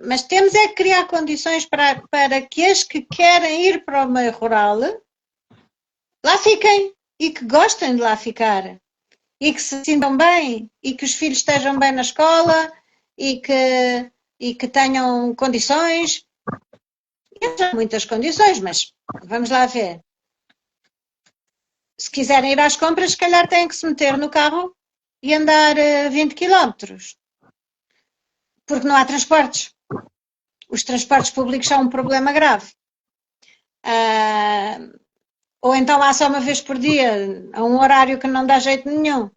Mas temos é que criar condições para que as que querem ir para o meio rural lá fiquem e que gostem de lá ficar e que se sintam bem e que os filhos estejam bem na escola e que tenham condições. Há muitas condições, mas vamos lá ver. Se quiserem ir às compras, se calhar têm que se meter no carro e andar 20 quilómetros. Porque não há transportes. Os transportes públicos são um problema grave. Ou então há só uma vez por dia, a um horário que não dá jeito nenhum.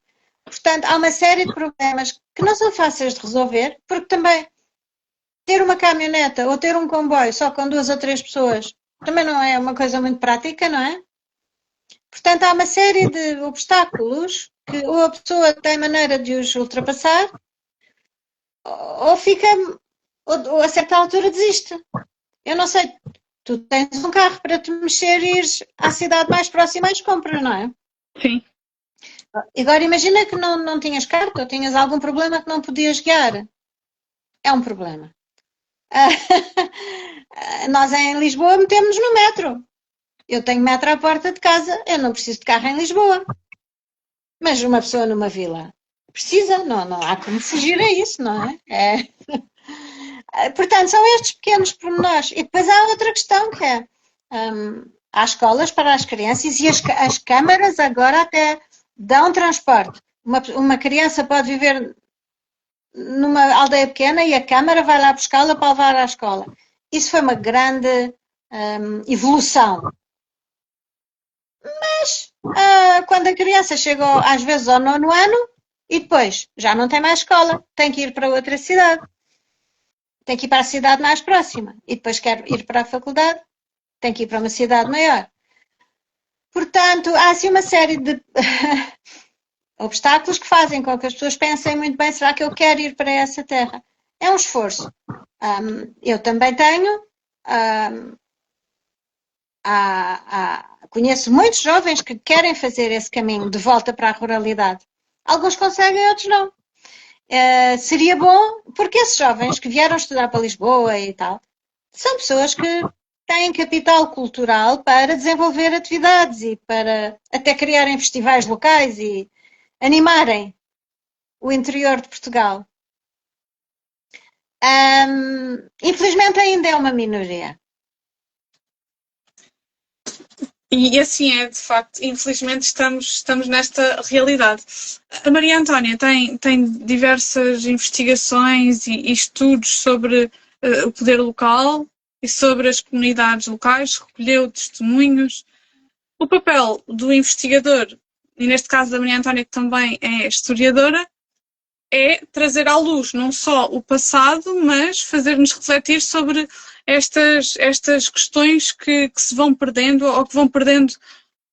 Portanto, há uma série de problemas que não são fáceis de resolver, porque também ter uma caminhoneta ou ter um comboio só com 2 ou 3 pessoas também não é uma coisa muito prática, não é? Portanto, há uma série de obstáculos que ou a pessoa tem maneira de os ultrapassar ou fica, ou a certa altura desiste. Eu não sei, tu tens um carro para te mexer e ires à cidade mais próxima às compras, não é? Sim. Agora imagina que não tinhas carta ou tinhas algum problema que não podias guiar. É um problema. Nós em Lisboa metemos no metro. Eu tenho metro à porta de casa, eu não preciso de carro em Lisboa. Mas uma pessoa numa vila precisa, não há como fugir a isso, não é? Portanto, são estes pequenos pormenores. E depois há outra questão que é, há escolas para as crianças e as câmaras agora até dão transporte. Uma criança pode viver numa aldeia pequena e a câmara vai lá buscá-la para levar à escola. Isso foi uma grande evolução. Mas quando a criança chega às vezes ao 9º ano e depois já não tem mais escola, tem que ir para outra cidade. Tem que ir para a cidade mais próxima. E depois quer ir para a faculdade, tem que ir para uma cidade maior. Portanto, há assim uma série de obstáculos que fazem com que as pessoas pensem muito bem, será que eu quero ir para essa terra? É um esforço. Eu também tenho. Conheço muitos jovens que querem fazer esse caminho de volta para a ruralidade. Alguns conseguem, outros não. Seria bom, porque esses jovens que vieram estudar para Lisboa e tal, são pessoas que têm capital cultural para desenvolver atividades e para até criarem festivais locais e animarem o interior de Portugal. Infelizmente ainda é uma minoria. E assim é, de facto, infelizmente estamos nesta realidade. A Maria Antónia tem diversas investigações e estudos sobre o poder local e sobre as comunidades locais, recolheu testemunhos. O papel do investigador, e neste caso da Maria Antónia, que também é historiadora, é trazer à luz não só o passado, mas fazer-nos refletir sobre estas questões que se vão perdendo ou que vão perdendo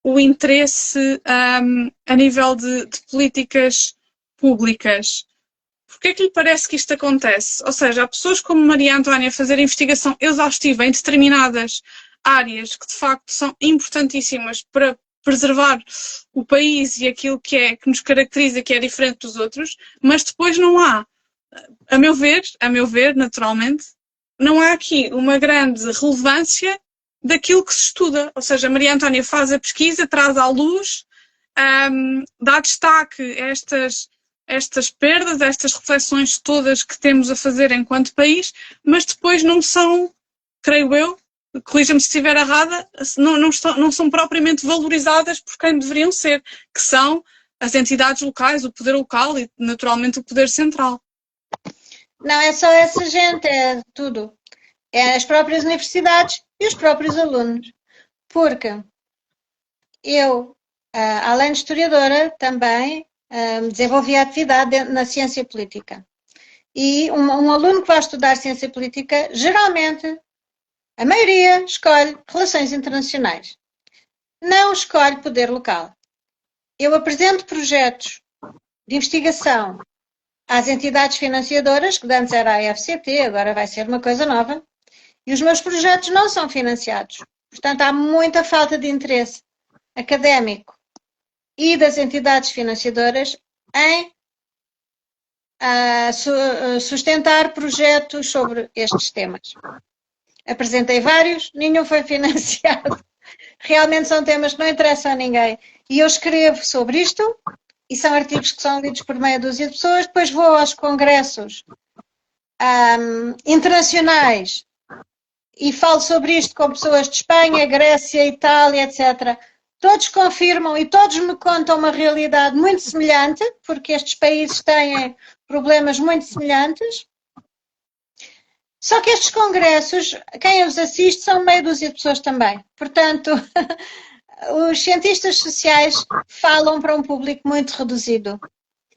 o interesse a nível de políticas públicas. Porque é que lhe parece que isto acontece? Ou seja, há pessoas como Maria Antónia a fazer investigação exaustiva em determinadas áreas que de facto são importantíssimas para preservar o país e aquilo que nos caracteriza, que é diferente dos outros, mas depois não há, a meu ver, naturalmente, não há aqui uma grande relevância daquilo que se estuda. Ou seja, a Maria Antónia faz a pesquisa, traz à luz, dá destaque a estas perdas, a estas reflexões todas que temos a fazer enquanto país, mas depois não são, creio eu, corrija-me se estiver errada, não são propriamente valorizadas por quem deveriam ser, que são as entidades locais, o poder local e, naturalmente, o poder central. Não é só essa gente, é tudo. É as próprias universidades e os próprios alunos. Porque eu, além de historiadora, também desenvolvi a atividade na ciência política. E um aluno que vai estudar ciência política, geralmente, a maioria escolhe relações internacionais. Não escolhe poder local. Eu apresento projetos de investigação às entidades financiadoras, que antes era a FCT, agora vai ser uma coisa nova, e os meus projetos não são financiados. Portanto, há muita falta de interesse académico e das entidades financiadoras em sustentar projetos sobre estes temas. Apresentei vários, nenhum foi financiado. Realmente são temas que não interessam a ninguém. E eu escrevo sobre isto, e são artigos que são lidos por meia dúzia de pessoas, depois vou aos congressos internacionais e falo sobre isto com pessoas de Espanha, Grécia, Itália, etc. Todos confirmam e todos me contam uma realidade muito semelhante, porque estes países têm problemas muito semelhantes. Só que estes congressos, quem os assiste são meia dúzia de pessoas também. Portanto, os cientistas sociais falam para um público muito reduzido.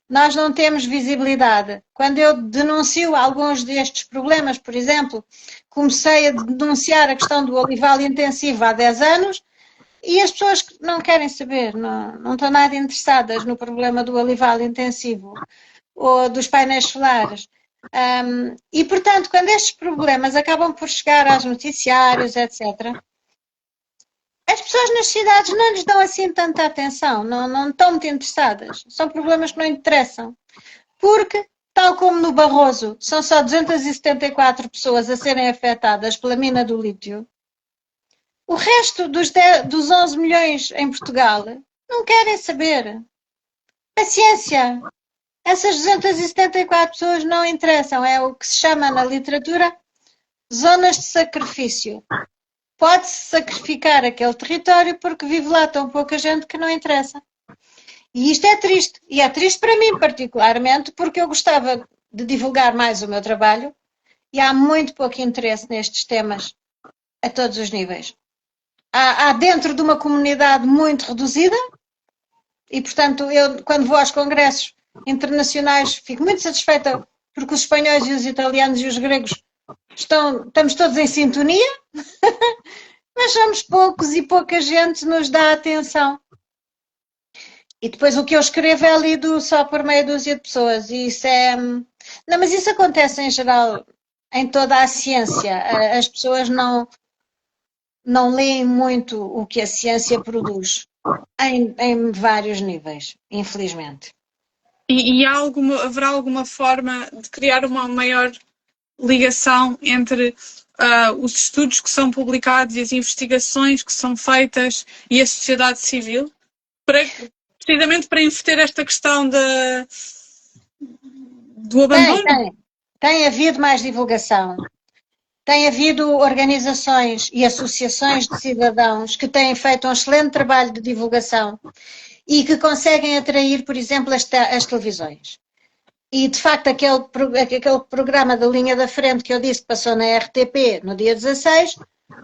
Nós não temos visibilidade. Quando eu denuncio alguns destes problemas, por exemplo, comecei a denunciar a questão do olival intensivo há 10 anos e as pessoas não querem saber, não estão nada interessadas no problema do olival intensivo ou dos painéis solares. E, portanto, quando estes problemas acabam por chegar aos noticiários, etc., as pessoas nas cidades não lhes dão assim tanta atenção, não estão muito interessadas. São problemas que não interessam. Porque, tal como no Barroso, são só 274 pessoas a serem afetadas pela mina do lítio, o resto dos 11 milhões em Portugal não querem saber. Paciência! Essas 274 pessoas não interessam. É o que se chama na literatura zonas de sacrifício. Pode-se sacrificar aquele território porque vive lá tão pouca gente que não interessa. E isto é triste. E é triste para mim, particularmente, porque eu gostava de divulgar mais o meu trabalho e há muito pouco interesse nestes temas a todos os níveis. Há dentro de uma comunidade muito reduzida e, portanto, eu, quando vou aos congressos internacionais, fico muito satisfeita porque os espanhóis e os italianos e os gregos estamos todos em sintonia, mas somos poucos e pouca gente nos dá atenção. E depois o que eu escrevo é lido só por meia dúzia de pessoas. E isso é... Não, mas isso acontece em geral em toda a ciência. As pessoas não leem muito o que a ciência produz em vários níveis, infelizmente. E haverá alguma forma de criar uma maior ligação entre os estudos que são publicados e as investigações que são feitas e a sociedade civil, precisamente para inverter esta questão do abandono? Tem havido mais divulgação. Tem havido organizações e associações de cidadãos que têm feito um excelente trabalho de divulgação e que conseguem atrair, por exemplo, as televisões. E, de facto, aquele programa da Linha da Frente que eu disse que passou na RTP no dia 16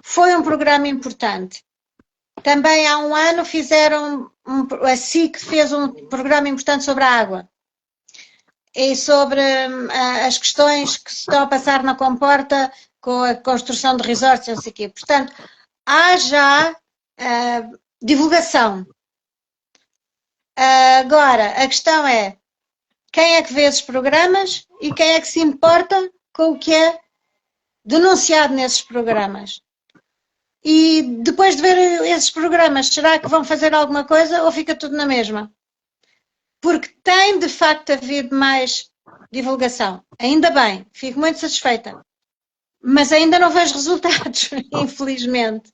foi um programa importante. Também há um ano a SIC fez um programa importante sobre a água e sobre as questões que se estão a passar na Comporta com a construção de resorts, não sei o quê. Portanto, há já divulgação. Agora, a questão é, quem é que vê esses programas e quem é que se importa com o que é denunciado nesses programas. E depois de ver esses programas, será que vão fazer alguma coisa ou fica tudo na mesma? Porque tem de facto havido mais divulgação. Ainda bem, fico muito satisfeita. Mas ainda não vejo resultados, infelizmente.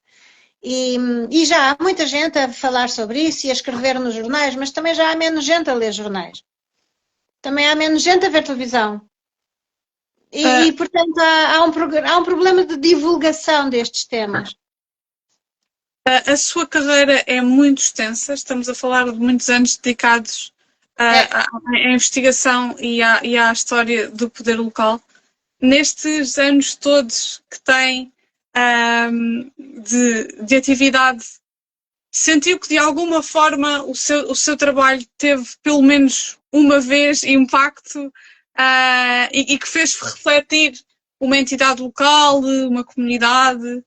E já há muita gente a falar sobre isso e a escrever nos jornais, mas também já há menos gente a ler jornais. Também há menos gente a ver televisão. E portanto, há um problema de divulgação destes temas. A sua carreira é muito extensa, estamos a falar de muitos anos dedicados à investigação e à história do poder local. Nestes anos todos que tem de atividade, sentiu que de alguma forma o seu trabalho teve pelo menos uma vez impacto e que fez refletir uma entidade local, uma comunidade?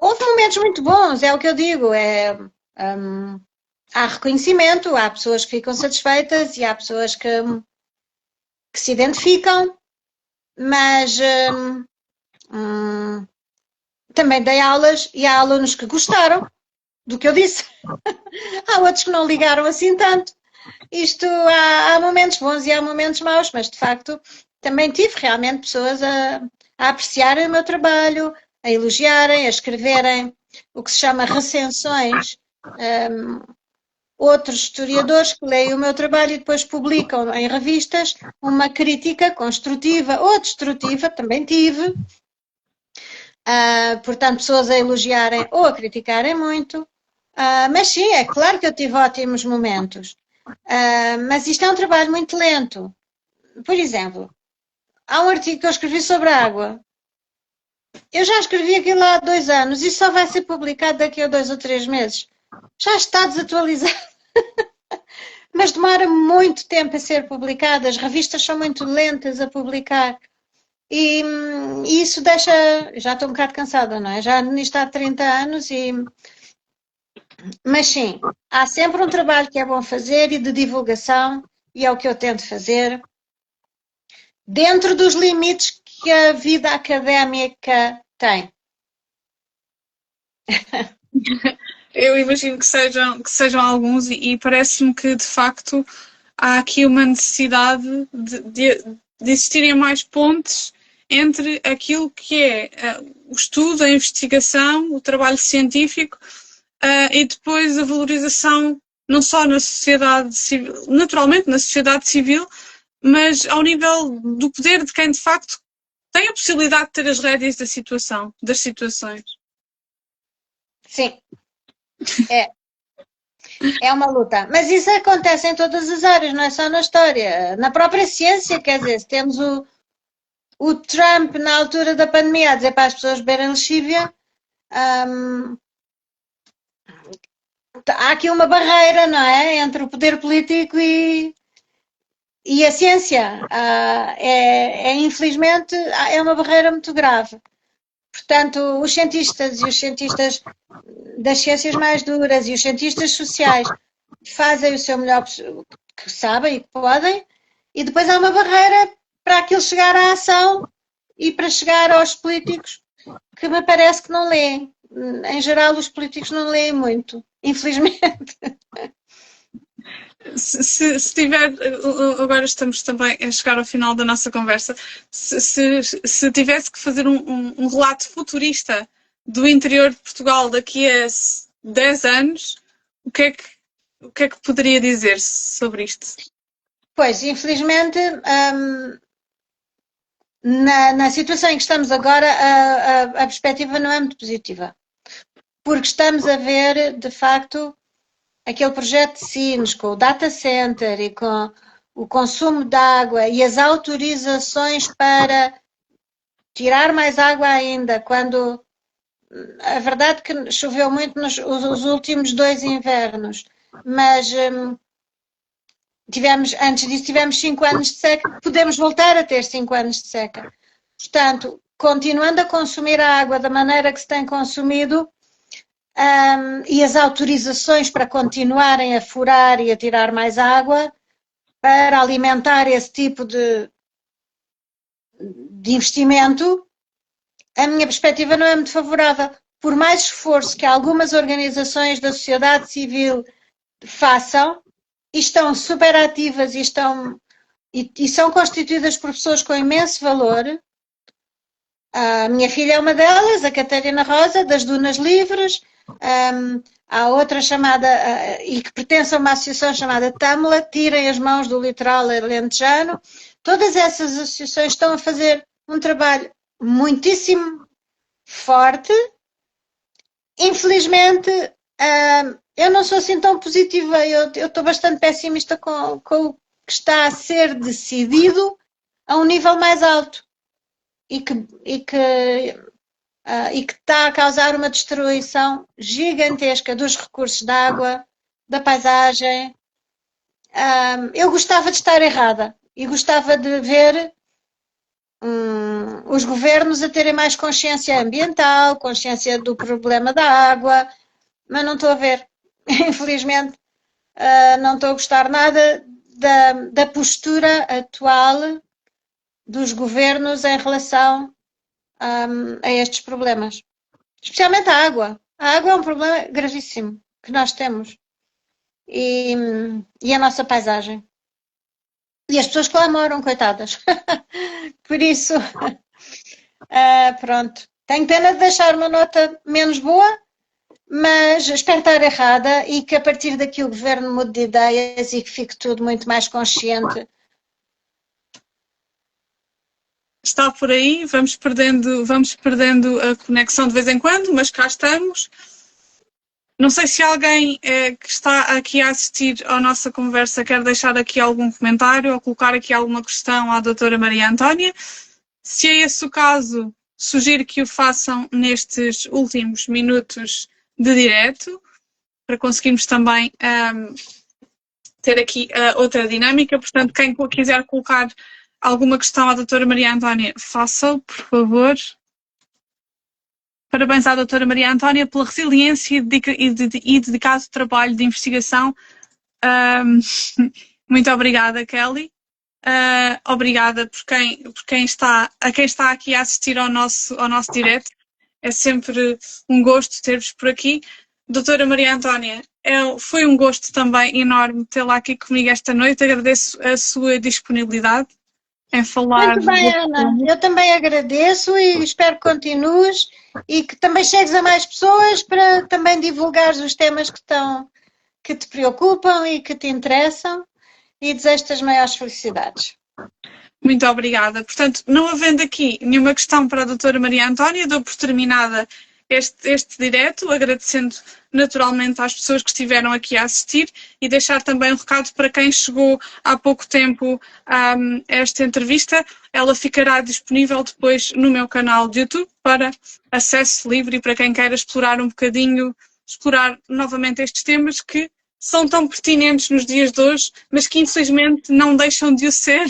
Houve momentos muito bons, é o que eu digo, há reconhecimento, há pessoas que ficam satisfeitas e há pessoas que se identificam, mas também dei aulas e há alunos que gostaram do que eu disse. Há outros que não ligaram assim tanto. Isto há momentos bons e há momentos maus, mas de facto também tive realmente pessoas a apreciarem o meu trabalho, a elogiarem, a escreverem o que se chama recensões. Outros historiadores que leem o meu trabalho e depois publicam em revistas uma crítica construtiva ou destrutiva, também tive. Portanto, pessoas a elogiarem ou a criticarem muito. Mas sim, é claro que eu tive ótimos momentos. Mas isto é um trabalho muito lento. Por exemplo, há um artigo que eu escrevi sobre a água. Eu já escrevi aquilo há 2 anos e só vai ser publicado daqui a 2 ou 3 meses. Já está desatualizado. Mas demora muito tempo a ser publicado. As revistas são muito lentas a publicar. E isso deixa... Já estou um bocado cansada, não é? Já nisto há 30 anos e... Mas sim, há sempre um trabalho que é bom fazer e de divulgação, e é o que eu tento fazer, dentro dos limites que a vida académica tem. Eu imagino que sejam alguns e parece-me que, de facto, há aqui uma necessidade de existirem mais pontes entre aquilo que é o estudo, a investigação, o trabalho científico e depois a valorização não só na sociedade civil, naturalmente na sociedade civil, mas ao nível do poder de quem de facto tem a possibilidade de ter as rédeas das situações. Sim, é uma luta. Mas isso acontece em todas as áreas, não é só na história. Na própria ciência, quer dizer, se temos o Trump na altura da pandemia a dizer para as pessoas beberem lexívia, há aqui uma barreira, não é? Entre o poder político e a ciência. Infelizmente, é uma barreira muito grave. Portanto, os cientistas e os cientistas das ciências mais duras e os cientistas sociais fazem o seu melhor que sabem e que podem, e depois há uma barreira para aquilo chegar à ação e para chegar aos políticos que me parece que não leem. Em geral, os políticos não leem muito, infelizmente. Se tiver, agora estamos também a chegar ao final da nossa conversa, se tivesse que fazer um relato futurista do interior de Portugal daqui a 10 anos, o que é que poderia dizer sobre isto? Pois, infelizmente, na situação em que estamos agora, a perspectiva não é muito positiva. Porque estamos a ver, de facto, aquele projeto de Sines, com o data center e com o consumo de água e as autorizações para tirar mais água ainda, quando a verdade é que choveu muito nos últimos 2 invernos, mas antes disso tivemos 5 anos de seca, podemos voltar a ter 5 anos de seca. Portanto, continuando a consumir a água da maneira que se tem consumido, e as autorizações para continuarem a furar e a tirar mais água para alimentar esse tipo de investimento, a minha perspectiva não é muito favorável. Por mais esforço que algumas organizações da sociedade civil façam, e estão super ativas e são constituídas por pessoas com imenso valor. A minha filha é uma delas, a Catarina Rosa, das Dunas Livres. Há outra chamada, e que pertence a uma associação chamada Tamla, Tirem as Mãos do Litoral Alentejano. Todas essas associações estão a fazer um trabalho muitíssimo forte. Infelizmente, eu não sou assim tão positiva, eu estou bastante pessimista com o que está a ser decidido a um nível mais alto e que está a causar uma destruição gigantesca dos recursos de água, da paisagem. Eu gostava de estar errada e gostava de ver os governos a terem mais consciência ambiental, consciência do problema da água, mas não estou a ver. Infelizmente, não estou a gostar nada da postura atual dos governos em relação a estes problemas. Especialmente a água. A água é um problema gravíssimo que nós temos. E a nossa paisagem. E as pessoas que lá moram, coitadas. Por isso, pronto. Tenho pena de deixar uma nota menos boa, mas espero estar errada e que a partir daqui o governo mude de ideias e que fique tudo muito mais consciente. Está por aí, vamos perdendo a conexão de vez em quando, mas cá estamos. Não sei se alguém que está aqui a assistir à nossa conversa quer deixar aqui algum comentário ou colocar aqui alguma questão à doutora Maria Antónia. Se é esse o caso, sugiro que o façam nestes últimos minutos de direto, para conseguirmos também ter aqui outra dinâmica. Portanto, quem quiser colocar alguma questão à doutora Maria Antónia, faça-o, por favor. Parabéns à doutora Maria Antónia pela resiliência e dedicado trabalho de investigação. Muito obrigada, Kelly. Obrigada por quem está aqui a assistir ao nosso direto. É sempre um gosto ter-vos por aqui. Doutora Maria Antónia, foi um gosto também enorme tê-la aqui comigo esta noite. Agradeço a sua disponibilidade em falar. Muito bem, Ana. Eu também agradeço e espero que continues e que também chegues a mais pessoas para também divulgares os temas que te preocupam e que te interessam, e desejo-te as maiores felicidades. Muito obrigada. Portanto, não havendo aqui nenhuma questão para a doutora Maria Antónia, dou por terminada este direto, agradecendo naturalmente às pessoas que estiveram aqui a assistir e deixar também um recado para quem chegou há pouco tempo a esta entrevista. Ela ficará disponível depois no meu canal de YouTube para acesso livre e para quem queira explorar um bocadinho, explorar novamente estes temas que são tão pertinentes nos dias de hoje, mas que infelizmente não deixam de o ser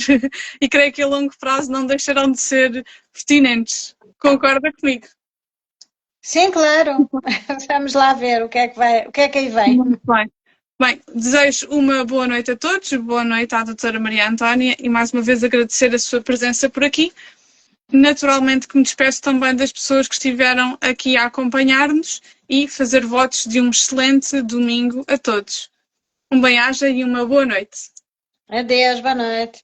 e creio que a longo prazo não deixarão de ser pertinentes. Concorda comigo? Sim, claro. Vamos lá ver o que é que aí vem. Muito bem. Bem, desejo uma boa noite a todos, boa noite à doutora Maria Antónia e mais uma vez agradecer a sua presença por aqui. Naturalmente que me despeço também das pessoas que estiveram aqui a acompanhar-nos e fazer votos de um excelente domingo a todos. Um bem-aja e uma boa noite. Adeus, boa noite.